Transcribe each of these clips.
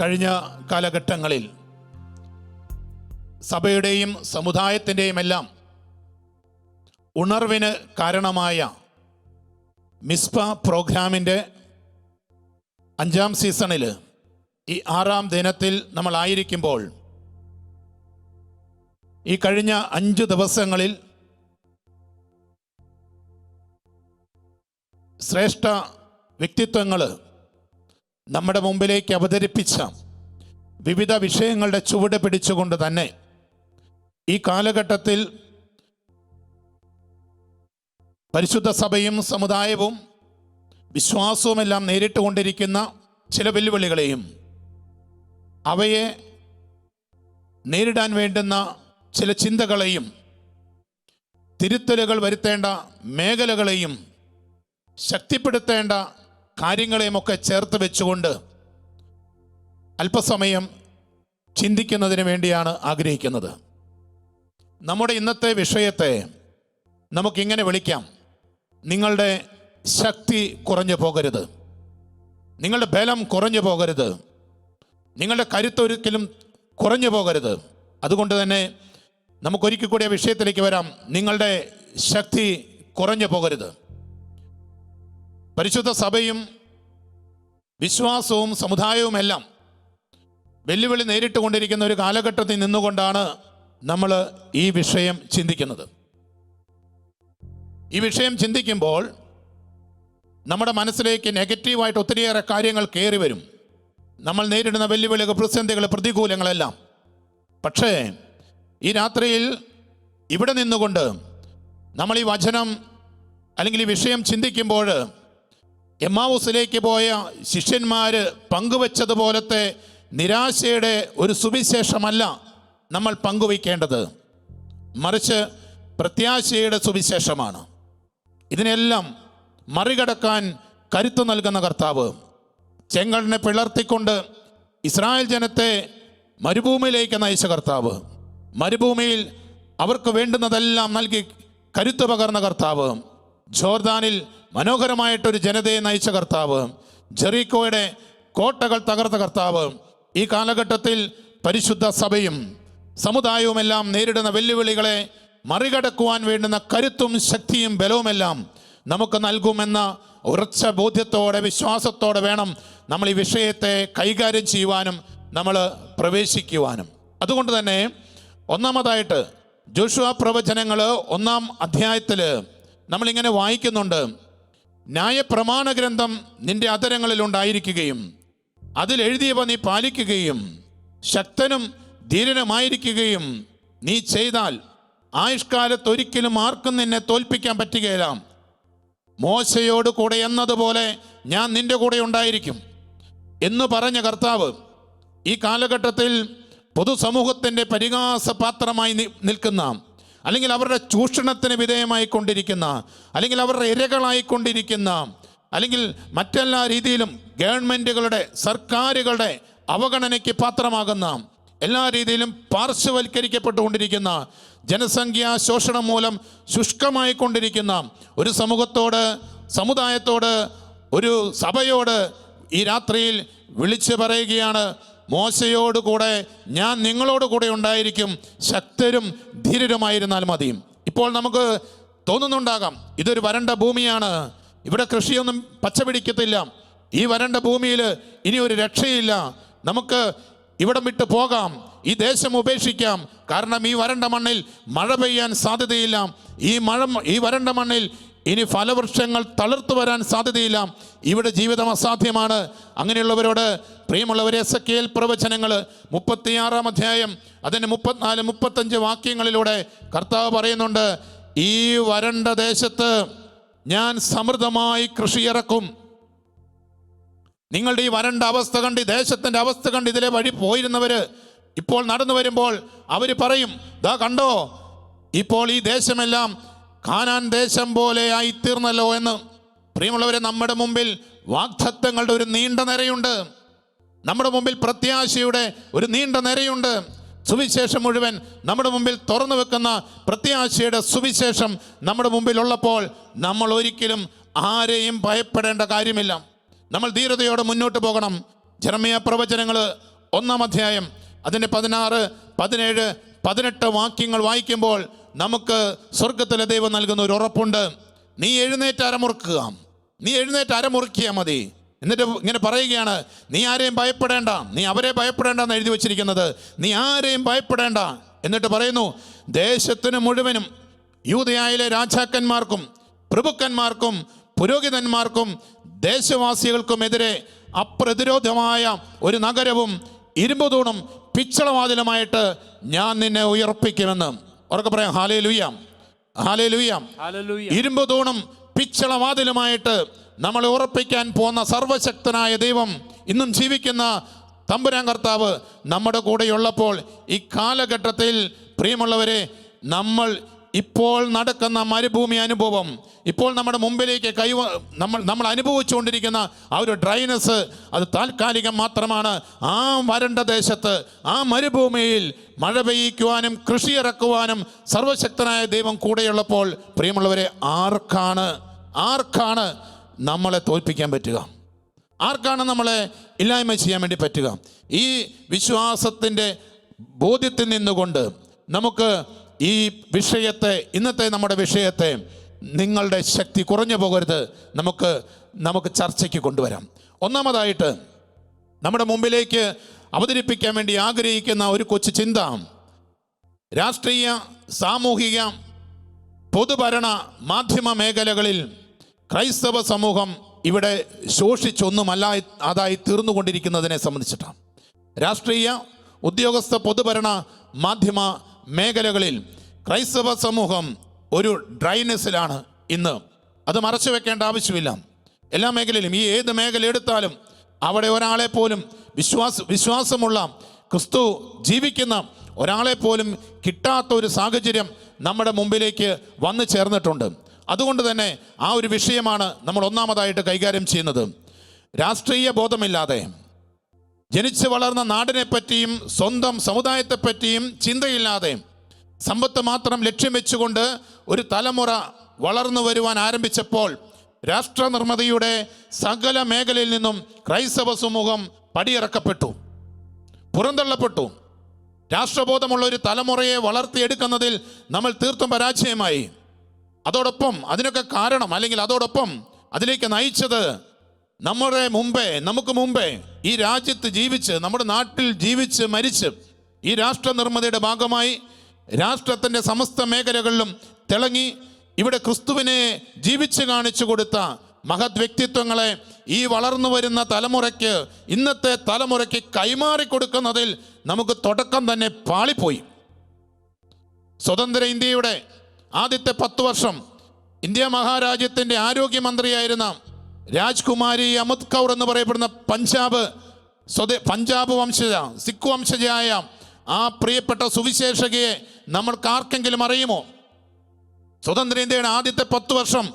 കഴിഞ്ഞ കാലഘട്ടങ്ങളിൽ സഭയുടെയും സമുദായത്തിൻ്റെയും എല്ലാം ഉണർവിന് കാരണമായ മിസ്പ പ്രോഗ്രാമിൻ്റെ 5ാം സീസണിൽ ഈ 6ാം ദിനത്തിൽ നമ്മളായിരിക്കുമ്പോൾ ഈ കഴിഞ്ഞ 5 ദിവസങ്ങളിൽ ശ്രേഷ്ഠ വ്യക്തിത്വങ്ങൾ നമ്മുടെ മുമ്പിലേക്ക് അവതരിപ്പിച്ച വിവിധ വിഷയങ്ങളുടെ ചുവട് പിടിച്ചുകൊണ്ട് തന്നെ ഈ കാലഘട്ടത്തിൽ പരിശുദ്ധ സഭയും സമുദായവും വിശ്വാസവുമെല്ലാം നേരിട്ടുകൊണ്ടിരിക്കുന്ന ചില വെല്ലുവിളികളെയും അവയെ നേരിടാൻ വേണ്ടുന്ന ചില ചിന്തകളെയും തിരുത്തലുകൾ വരുത്തേണ്ട മേഖലകളെയും ശക്തിപ്പെടുത്തേണ്ട കാര്യങ്ങളെയുമൊക്കെ ചേർത്ത് വെച്ചുകൊണ്ട് അല്പസമയം ചിന്തിക്കുന്നതിന് വേണ്ടിയാണ് ആഗ്രഹിക്കുന്നത്. നമ്മുടെ ഇന്നത്തെ വിഷയത്തെ നമുക്കിങ്ങനെ വിളിക്കാം: നിങ്ങളുടെ ശക്തി കുറഞ്ഞു പോകരുത്, നിങ്ങളുടെ ബലം കുറഞ്ഞു പോകരുത്, നിങ്ങളുടെ കരുത്തൊരിക്കലും കുറഞ്ഞു പോകരുത്. അതുകൊണ്ട് തന്നെ നമുക്കൊരിക്കൽ കൂടി ആ വിഷയത്തിലേക്ക് വരാം. നിങ്ങളുടെ ശക്തി കുറഞ്ഞു പോകരുത്. പരിശുദ്ധ സഭയും വിശ്വാസവും സമുദായവുമെല്ലാം വെല്ലുവിളി നേരിട്ട് കൊണ്ടിരിക്കുന്ന ഒരു കാലഘട്ടത്തിൽ നിന്നുകൊണ്ടാണ് നമ്മൾ ഈ വിഷയം ചിന്തിക്കുന്നത്. ഈ വിഷയം ചിന്തിക്കുമ്പോൾ നമ്മുടെ മനസ്സിലേക്ക് നെഗറ്റീവായിട്ട് ഒത്തിരിയേറെ കാര്യങ്ങൾ കയറി വരും. നമ്മൾ നേരിടുന്ന വെല്ലുവിളികൾ, പ്രതിസന്ധികൾ, പ്രതികൂലങ്ങളെല്ലാം. പക്ഷേ ഈ രാത്രിയിൽ ഇവിടെ നിന്നുകൊണ്ട് നമ്മൾ ഈ വചനം അല്ലെങ്കിൽ ഈ വിഷയം ചിന്തിക്കുമ്പോൾ എമ്മാവൂസിലേക്ക് പോയ ശിഷ്യന്മാർ പങ്കുവച്ചതുപോലത്തെ നിരാശയുടെ ഒരു സുവിശേഷമല്ല നമ്മൾ പങ്കുവയ്ക്കേണ്ടത്, മറിച്ച് പ്രത്യാശയുടെ സുവിശേഷമാണ്. ഇതിനെല്ലാം മറികടക്കാൻ കരുത്തു നൽകുന്ന കർത്താവ്, ചെങ്കടലിനെ പിളർത്തിക്കൊണ്ട് ഇസ്രായേൽ ജനത്തെ മരുഭൂമിയിലേക്ക് നയിച്ച കർത്താവ്, മരുഭൂമിയിൽ അവർക്ക് വേണ്ടുന്നതെല്ലാം നൽകി കരുത്തു പകർന്ന കർത്താവ്, ജോർദാനിൽ മനോഹരമായിട്ടൊരു ജനതയെ നയിച്ച കർത്താവ്, ജെറീക്കോയുടെ കോട്ടകൾ തകർത്ത കർത്താവ്, ഈ കാലഘട്ടത്തിൽ പരിശുദ്ധ സഭയും സമുദായവുമെല്ലാം നേരിടുന്ന വെല്ലുവിളികളെ മറികടക്കുവാൻ വേണ്ടുന്ന കരുത്തും ശക്തിയും ബലവുമെല്ലാം നമുക്ക് നൽകുമെന്ന ഉറച്ച ബോധ്യത്തോടെ, വിശ്വാസത്തോടെ വേണം നമ്മൾ ഈ വിഷയത്തെ കൈകാര്യം ചെയ്യുവാനും നമ്മൾ പ്രവേശിക്കുവാനും. അതുകൊണ്ട് തന്നെ ഒന്നാമതായിട്ട് ജോഷുവ പ്രവചനങ്ങൾ 1-ാം അധ്യായത്തിൽ നമ്മളിങ്ങനെ വായിക്കുന്നുണ്ട്: ന്യായപ്രമാണ ഗ്രന്ഥം നിന്റെ അധരങ്ങളിലുണ്ടായിരിക്കുകയും അതിലെഴുതിയവ നീ പാലിക്കുകയും ശക്തനും ധീരനുമായിരിക്കുകയും നീ ചെയ്താൽ ആയുഷ്കാലത്ത് ഒരിക്കലും ആർക്കും നിന്നെ തോൽപ്പിക്കാൻ പറ്റുകയില്ല. മോശയോട് കൂടെ എന്നതുപോലെ ഞാൻ നിന്റെ കൂടെ ഉണ്ടായിരിക്കും എന്ന് പറഞ്ഞ കർത്താവ് ഈ കാലഘട്ടത്തിൽ പൊതുസമൂഹത്തിൻ്റെ പരിഹാസപാത്രമായി നിൽക്കുന്ന, അല്ലെങ്കിൽ അവരുടെ ചൂഷണത്തിന് വിധേയമായിക്കൊണ്ടിരിക്കുന്ന, അല്ലെങ്കിൽ അവരുടെ ഇരകളായിക്കൊണ്ടിരിക്കുന്ന, അല്ലെങ്കിൽ മറ്റെല്ലാ രീതിയിലും ഗവൺമെൻറ്റുകളുടെ, സർക്കാരുകളുടെ അവഗണനയ്ക്ക് പാത്രമാകുന്ന, എല്ലാ രീതിയിലും പാർശ്വവൽക്കരിക്കപ്പെട്ടുകൊണ്ടിരിക്കുന്ന, ജനസംഖ്യാ ശോഷണം മൂലം ശുഷ്കമായിക്കൊണ്ടിരിക്കുന്ന ഒരു സമൂഹത്തോട്, സമുദായത്തോട്, ഒരു സഭയോട് ഈ രാത്രിയിൽ വിളിച്ചു പറയുകയാണ്: മോശയോടുകൂടെ ഞാൻ നിങ്ങളോട് കൂടെ ഉണ്ടായിരിക്കും, ശക്തരും ധീരരുമായിരുന്നാൽ മതി. ഇപ്പോൾ നമുക്ക് തോന്നുന്നുണ്ടാകാം, ഇതൊരു വരണ്ട ഭൂമിയാണ്, ഇവിടെ കൃഷിയൊന്നും പച്ച പിടിക്കത്തില്ല, ഈ വരണ്ട ഭൂമിയിൽ ഇനി ഒരു രക്ഷയില്ല, നമുക്ക് ഇവിടം വിട്ട് പോകാം, ഈ ദേശം ഉപേക്ഷിക്കാം, കാരണം ഈ വരണ്ട മണ്ണിൽ മഴ പെയ്യാൻ സാധ്യതയില്ല, ഈ വരണ്ട മണ്ണിൽ ഇനി ഫലവൃക്ഷങ്ങൾ തളിർത്തു വരാൻ സാധ്യതയില്ല, ഇവിടെ ജീവിതം അസാധ്യമാണ്. അങ്ങനെയുള്ളവരോട് പ്രിയമുള്ളവരെ, എസെക്കിയേൽ പ്രവചനങ്ങൾ 36-ാം അധ്യായം അതിൻ്റെ 34-35 വാക്യങ്ങളിലൂടെ കർത്താവ് പറയുന്നുണ്ട്: ഈ വരണ്ട ദേശത്ത് ഞാൻ സമൃദ്ധമായി കൃഷി ഇറക്കും. നിങ്ങളുടെ ഈ വരണ്ട അവസ്ഥ കണ്ട്, ദേശത്തിൻ്റെ അവസ്ഥ കണ്ട് ഇതിലെ വഴി പോയിരുന്നവർ ഇപ്പോൾ നടന്നു വരുമ്പോൾ അവർ പറയും: ദാ കണ്ടോ, ഇപ്പോൾ ഈ ദേശമെല്ലാം കാനാൻ ദേശം പോലെ ആയിത്തീർന്നല്ലോ എന്ന്. പ്രിയമുള്ളവരെ, നമ്മുടെ മുമ്പിൽ വാഗ്ദത്തങ്ങളുടെ ഒരു നീണ്ട നിരയുണ്ട്, നമ്മുടെ മുമ്പിൽ പ്രത്യാശയുടെ ഒരു നീണ്ട നിരയുണ്ട്. സുവിശേഷം മുഴുവൻ നമ്മുടെ മുമ്പിൽ തുറന്നു വെക്കുന്ന പ്രത്യാശയുടെ സുവിശേഷം നമ്മുടെ മുമ്പിൽ ഉള്ളപ്പോൾ നമ്മൾ ഒരിക്കലും ആരെയും ഭയപ്പെടേണ്ട കാര്യമില്ല. നമ്മൾ ധീരതയോടെ മുന്നോട്ട് പോകണം. ജെറമ്യാ പ്രവചനങ്ങൾ 1-ാം അധ്യായം അതിൻ്റെ 16, 17, 18 വാക്യങ്ങൾ വായിക്കുമ്പോൾ നമുക്ക് സ്വർഗത്തിലെ ദൈവം നൽകുന്ന ഒരു ഉറപ്പുണ്ട്. നീ എഴുന്നേറ്റ് അരമുറിക്കിയാൽ മതി. എന്നിട്ട് ഇങ്ങനെ പറയുകയാണ്, നീ ആരെയും ഭയപ്പെടേണ്ട, നീ അവരെ ഭയപ്പെടേണ്ട എന്ന് എഴുതി വച്ചിരിക്കുന്നത്. നീ ആരെയും ഭയപ്പെടേണ്ട. എന്നിട്ട് പറയുന്നു, ദേശത്തിന് മുഴുവനും യൂദയായിലെ രാജാക്കന്മാർക്കും പ്രഭുക്കന്മാർക്കും പുരോഹിതന്മാർക്കും ദേശവാസികൾക്കുമെതിരെ അപ്രതിരോധമായ ഒരു നഗരവും ഇരുമ്പുതൂണും പിച്ചളവാതിലുമായിട്ട് ഞാൻ നിന്നെ ഉയർപ്പിക്കുമെന്ന്. ഉറക്കെ പറയാം, ഹല്ലേലൂയ, ഹല്ലേലൂയ. ഇരുമ്പുതൂണും പിച്ചളവാതിലുമായിട്ട് നമ്മളെ ഉറപ്പിക്കാൻ പോകുന്ന സർവശക്തനായ ദൈവം, ഇന്നും ജീവിക്കുന്ന തമ്പുരാൻ കർത്താവ് നമ്മുടെ കൂടെയുള്ളപ്പോൾ ഈ കാലഘട്ടത്തിൽ പ്രിയമുള്ളവരെ, നമ്മൾ ഇപ്പോൾ നടക്കുന്ന മരുഭൂമി അനുഭവം, ഇപ്പോൾ നമ്മുടെ മുമ്പിലേക്ക് നമ്മൾ അനുഭവിച്ചുകൊണ്ടിരിക്കുന്ന ആ ഒരു ഡ്രൈനസ്, അത് താൽക്കാലികം മാത്രമാണ്. ആ വരണ്ട ദേശത്ത്, ആ മരുഭൂമിയിൽ മഴ പെയ്യിക്കുവാനും കൃഷി ഇറക്കുവാനും സർവശക്തനായ ദൈവം കൂടെയുള്ളപ്പോൾ പ്രിയമുള്ളവരെ, ആർക്കാണ് നമ്മളെ തോൽപ്പിക്കാൻ പറ്റുക? ആർക്കാണ് നമ്മളെ ഇല്ലായ്മ ചെയ്യാൻ വേണ്ടി പറ്റുക? ഈ വിശ്വാസത്തിൻ്റെ ബോധ്യത്തിൽ നിന്നുകൊണ്ട് നമുക്ക് ഈ വിഷയത്തെ, ഇന്നത്തെ നമ്മുടെ വിഷയത്തെ, നിങ്ങളുടെ ശക്തി കുറഞ്ഞു പോകരുത്, നമുക്ക് ചർച്ചയ്ക്ക് കൊണ്ടുവരാം. ഒന്നാമതായിട്ട് നമ്മുടെ മുമ്പിലേക്ക് അവതരിപ്പിക്കാൻ വേണ്ടി ആഗ്രഹിക്കുന്ന ഒരു കൊച്ചു ചിന്ത, രാഷ്ട്രീയ, സാമൂഹിക, പൊതുഭരണ, മാധ്യമ മേഖലകളിൽ ക്രൈസ്തവ സമൂഹം ഇവിടെ ശോഷിച്ചൊന്നുമല്ല അതായി തീർന്നുകൊണ്ടിരിക്കുന്നതിനെ സംബന്ധിച്ചിട്ടാണ്. രാഷ്ട്രീയ, ഉദ്യോഗസ്ഥ, പൊതുഭരണ, മാധ്യമ മേഖലകളിൽ ക്രൈസ്തവ സമൂഹം ഒരു ഡ്രൈനെസ്സിലാണ് ഇന്ന്. അത് മറച്ചു വെക്കേണ്ട ആവശ്യമില്ല. എല്ലാ മേഖലയിലും, ഈ ഏത് മേഖല എടുത്താലും അവിടെ ഒരാളെ പോലും വിശ്വാസമുള്ള, ക്രിസ്തു ജീവിക്കുന്ന ഒരാളെ പോലും കിട്ടാത്ത ഒരു സാഹചര്യം നമ്മുടെ മുമ്പിലേക്ക് വന്നു ചേർന്നിട്ടുണ്ട്. അതുകൊണ്ട് തന്നെ ആ ഒരു വിഷയമാണ് നമ്മൾ ഒന്നാമതായിട്ട് കൈകാര്യം ചെയ്യുന്നത്. രാഷ്ട്രീയ ബോധമില്ലാതെ, ജനിച്ചു വളർന്ന നാടിനെപ്പറ്റിയും സ്വന്തം സമുദായത്തെപ്പറ്റിയും ചിന്തയില്ലാതെ, സമ്പത്ത് മാത്രം ലക്ഷ്യം വെച്ചുകൊണ്ട് ഒരു തലമുറ വളർന്നു വരുവാൻ ആരംഭിച്ചപ്പോൾ രാഷ്ട്ര നിർമ്മിതിയുടെ സകല മേഖലയിൽ നിന്നും ക്രൈസ്തവ സമൂഹം പടിയിറക്കപ്പെട്ടു, പുറന്തള്ളപ്പെട്ടു. രാഷ്ട്രബോധമുള്ള ഒരു തലമുറയെ വളർത്തിയെടുക്കുന്നതിൽ നമ്മൾ തീർത്തും പരാജയമായി. അതോടൊപ്പം അതിനൊക്കെ കാരണം, അല്ലെങ്കിൽ അതോടൊപ്പം അതിലേക്ക് നയിച്ചത്, നമുക്ക് മുമ്പേ ഈ രാജ്യത്ത് ജീവിച്ച്, നമ്മുടെ നാട്ടിൽ ജീവിച്ച് മരിച്ച് ഈ രാഷ്ട്ര നിർമ്മിതിയുടെ ഭാഗമായി രാഷ്ട്രത്തിൻ്റെ സമസ്ത മേഖലകളിലും തിളങ്ങി ഇവിടെ ക്രിസ്തുവിനെ ജീവിച്ച് കാണിച്ചു കൊടുത്ത മഹത് വ്യക്തിത്വങ്ങളെ ഈ വളർന്നു വരുന്ന തലമുറയ്ക്ക്, ഇന്നത്തെ തലമുറയ്ക്ക് കൈമാറി കൊടുക്കുന്നതിൽ നമുക്ക് തുടക്കം തന്നെ പാളിപ്പോയി. സ്വതന്ത്ര ഇന്ത്യയുടെ ആദ്യത്തെ 10 വർഷം ഇന്ത്യ മഹാരാജ്യത്തിൻ്റെ ആരോഗ്യമന്ത്രിയായിരുന്ന രാജ്കുമാരി അമിത് കൗർ എന്ന് പറയപ്പെടുന്ന പഞ്ചാബ് വംശജ, സിഖ് വംശജയായ ആ പ്രിയപ്പെട്ട സുവിശേഷകയെ നമ്മൾക്ക് ആർക്കെങ്കിലും അറിയുമോ? സ്വതന്ത്ര ഇന്ത്യയുടെ ആദ്യത്തെ 10 വർഷം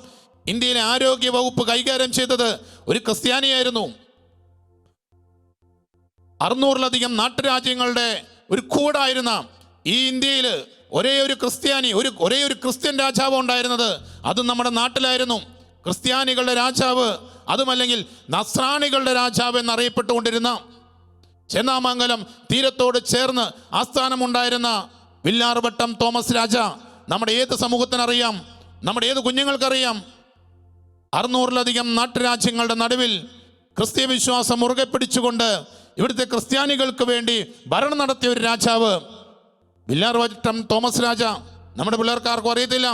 ഇന്ത്യയിലെ ആരോഗ്യ വകുപ്പ് കൈകാര്യം ചെയ്തത് ഒരു ക്രിസ്ത്യാനിയായിരുന്നു. 600-ലധികം നാട്ടുരാജ്യങ്ങളുടെ ഒരു കൂടായിരുന്ന ഈ ഇന്ത്യയിൽ ഒരേ ഒരു ക്രിസ്ത്യൻ രാജാവ് ഉണ്ടായിരുന്നത്, അതും നമ്മുടെ നാട്ടിലായിരുന്നു. ക്രിസ്ത്യാനികളുടെ രാജാവ്, അതുമല്ലെങ്കിൽ നസ്രാണികളുടെ രാജാവ് എന്നറിയപ്പെട്ടുകൊണ്ടിരുന്ന, ചെന്നാമംഗലം തീരത്തോട് ചേർന്ന് ആസ്ഥാനമുണ്ടായിരുന്ന വില്ലാർവട്ടം തോമസ് രാജ നമ്മുടെ ഏത് സമൂഹത്തിനറിയാം, നമ്മുടെ ഏത് കുഞ്ഞുങ്ങൾക്കറിയാം. 600-ലധികം നാട്ടുരാജ്യങ്ങളുടെ നടുവിൽ ക്രിസ്ത്യ വിശ്വാസം മുറുകെ പിടിച്ചുകൊണ്ട് ഇവിടുത്തെ ക്രിസ്ത്യാനികൾക്ക് വേണ്ടി ഭരണം നടത്തിയ ഒരു രാജാവ് വില്ലാർവട്ടം തോമസ് രാജ. നമ്മുടെ പിള്ളേർക്കാർക്കും അറിയത്തില്ല.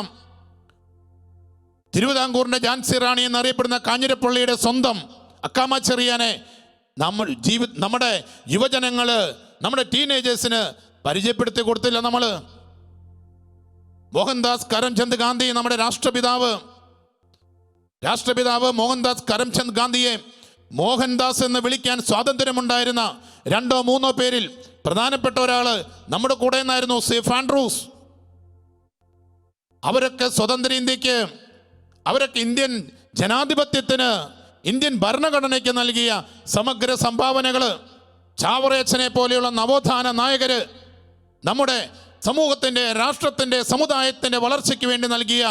തിരുവിതാംകൂറിന്റെ ഝാൻസി റാണി എന്നറിയപ്പെടുന്ന കാഞ്ഞിരപ്പള്ളിയുടെ സ്വന്തം അക്കാമ ചെറിയാനെ നമ്മുടെ യുവജനങ്ങള്, നമ്മുടെ ടീനേജേഴ്സിന് പരിചയപ്പെടുത്തി കൊടുത്തില്ല. മോഹൻദാസ് കരംചന്ദ് ഗാന്ധി, നമ്മുടെ രാഷ്ട്രപിതാവ് മോഹൻദാസ് കരംചന്ദ് ഗാന്ധിയെ മോഹൻദാസ് എന്ന് വിളിക്കാൻ സ്വാതന്ത്ര്യമുണ്ടായിരുന്ന 2-3 പേരിൽ പ്രധാനപ്പെട്ട ഒരാള് നമ്മുടെ കൂടെ നിന്നായിരുന്നു സേഫ് ആൻഡ്രൂസ്. അവരൊക്കെ സ്വതന്ത്ര ഇന്ത്യക്ക്, അവരൊക്കെ ഇന്ത്യൻ ജനാധിപത്യത്തിന്, ഇന്ത്യൻ ഭരണഘടനയ്ക്ക് നൽകിയ സമഗ്ര സംഭാവനകള്. ചാവറയച്ചനെ പോലെയുള്ള നവോത്ഥാന നായകര് നമ്മുടെ സമൂഹത്തിൻ്റെ, രാഷ്ട്രത്തിൻ്റെ, സമുദായത്തിൻ്റെ വളർച്ചയ്ക്ക് വേണ്ടി നൽകിയ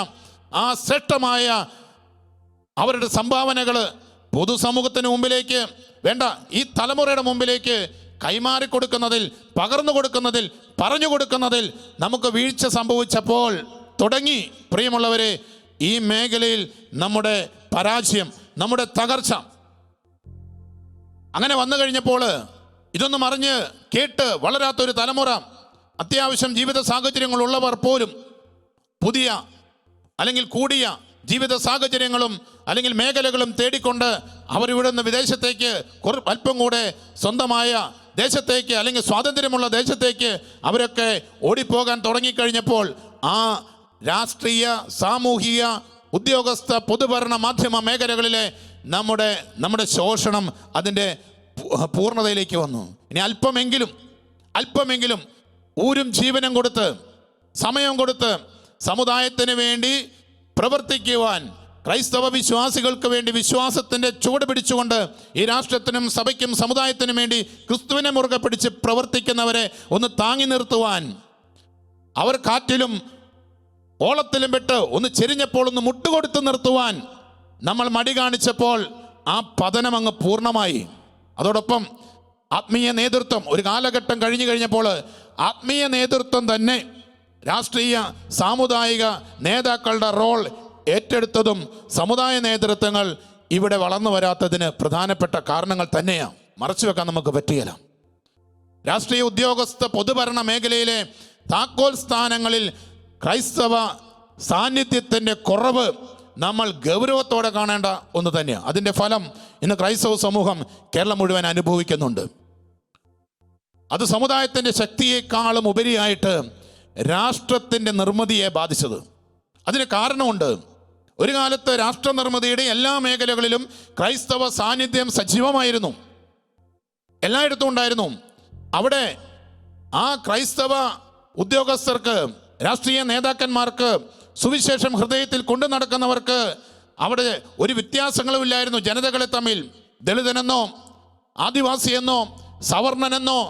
ആ ശ്രേഷ്ഠമായ അവരുടെ സംഭാവനകൾ പൊതുസമൂഹത്തിന് മുമ്പിലേക്ക് വേണ്ട, ഈ തലമുറയുടെ മുമ്പിലേക്ക് കൈമാറി കൊടുക്കുന്നതിൽ, പകർന്നു കൊടുക്കുന്നതിൽ, പറഞ്ഞു കൊടുക്കുന്നതിൽ നമുക്ക് വീഴ്ച സംഭവിച്ചപ്പോൾ തുടങ്ങി പ്രിയമുള്ളവരെ ഈ മേഖലയിൽ നമ്മുടെ പരാജയം, നമ്മുടെ തകർച്ച. അങ്ങനെ വന്നു കഴിഞ്ഞപ്പോൾ ഇതൊന്നും അറിഞ്ഞ് കേട്ട് വളരാത്തൊരു തലമുറ, അത്യാവശ്യം ജീവിത സാഹചര്യങ്ങളുള്ളവർ പോലും പുതിയ അല്ലെങ്കിൽ കൂടിയ ജീവിത സാഹചര്യങ്ങളും അല്ലെങ്കിൽ മേഖലകളും തേടിക്കൊണ്ട് അവർ ഇവിടെ നിന്ന് വിദേശത്തേക്ക് അല്പം കൂടെ സ്വന്തമായ ദേശത്തേക്ക് അല്ലെങ്കിൽ സ്വാതന്ത്ര്യമുള്ള ദേശത്തേക്ക് അവരൊക്കെ ഓടിപ്പോകാൻ തുടങ്ങിക്കഴിഞ്ഞപ്പോൾ ആ രാഷ്ട്രീയ, സാമൂഹിക, ഉദ്യോഗസ്ഥ, പൊതുഭരണ, മാധ്യമ മേഖലകളിലെ നമ്മുടെ ശോഷണം അതിൻ്റെ പൂർണ്ണതയിലേക്ക് വന്നു. ഇനി അല്പമെങ്കിലും ഊരും ജീവനും കൊടുത്ത്, സമയം കൊടുത്ത് സമുദായത്തിന് വേണ്ടി പ്രവർത്തിക്കുവാൻ, ക്രൈസ്തവ വിശ്വാസികൾക്ക് വേണ്ടി വിശ്വാസത്തിൻ്റെ ചുവട് പിടിച്ചുകൊണ്ട് ഈ രാഷ്ട്രത്തിനും സഭയ്ക്കും സമുദായത്തിനും വേണ്ടി ക്രിസ്തുവിനെ മുറുകെ പിടിച്ച് പ്രവർത്തിക്കുന്നവരെ ഒന്ന് താങ്ങി നിർത്തുവാൻ, അവർ കാറ്റിലും ഓളത്തിലും പെട്ട് ഒന്ന് ചെരിഞ്ഞപ്പോൾ ഒന്ന് മുട്ടുകൊടുത്ത് നിർത്തുവാൻ നമ്മൾ മടി കാണിച്ചപ്പോൾ ആ പതനം അങ്ങ് പൂർണ്ണമായി. അതോടൊപ്പം ആത്മീയ നേതൃത്വം ഒരു കാലഘട്ടം കഴിഞ്ഞപ്പോൾ ആത്മീയ നേതൃത്വം തന്നെ രാഷ്ട്രീയ, സാമുദായിക നേതാക്കളുടെ റോൾ ഏറ്റെടുത്തതും സമുദായ നേതൃത്വങ്ങൾ ഇവിടെ വളർന്നു വരാത്തതിന് പ്രധാനപ്പെട്ട കാരണങ്ങൾ തന്നെയാണ്. മറച്ചു വെക്കാൻ നമുക്ക് പറ്റുകയില്ല. രാഷ്ട്രീയ, ഉദ്യോഗസ്ഥ, പൊതുഭരണ മേഖലയിലെ താക്കോൽ സ്ഥാനങ്ങളിൽ ക്രൈസ്തവ സാന്നിധ്യത്തിൻ്റെ കുറവ് നമ്മൾ ഗൗരവത്തോടെ കാണേണ്ട ഒന്ന് തന്നെയാണ്. അതിൻ്റെ ഫലം ഇന്ന് ക്രൈസ്തവ സമൂഹം കേരളം മുഴുവൻ അനുഭവിക്കുന്നുണ്ട്. അത് സമുദായത്തിൻ്റെ ശക്തിയേക്കാളും ഉപരിയായിട്ട് രാഷ്ട്രത്തിൻ്റെ നിർമ്മിതിയെ ബാധിച്ചത്. അതിന് കാരണമുണ്ട്. ഒരു കാലത്ത് രാഷ്ട്ര നിർമ്മിതിയുടെ എല്ലാ മേഖലകളിലും ക്രൈസ്തവ സാന്നിധ്യം സജീവമായിരുന്നു, എല്ലായിടത്തും ഉണ്ടായിരുന്നു. അവിടെ ആ ക്രൈസ്തവ ഉദ്യോഗസ്ഥർക്ക്, രാഷ്ട്രീയ നേതാക്കന്മാർക്ക്, സുവിശേഷം ഹൃദയത്തിൽ കൊണ്ടു നടക്കുന്നവർക്ക് അവിടെ ഒരു വ്യത്യാസങ്ങളും ഇല്ലായിരുന്നു. ജനതകളെ തമ്മിൽ ദളിതനെന്നോ ആദിവാസിയെന്നോ സവർണനെന്നോ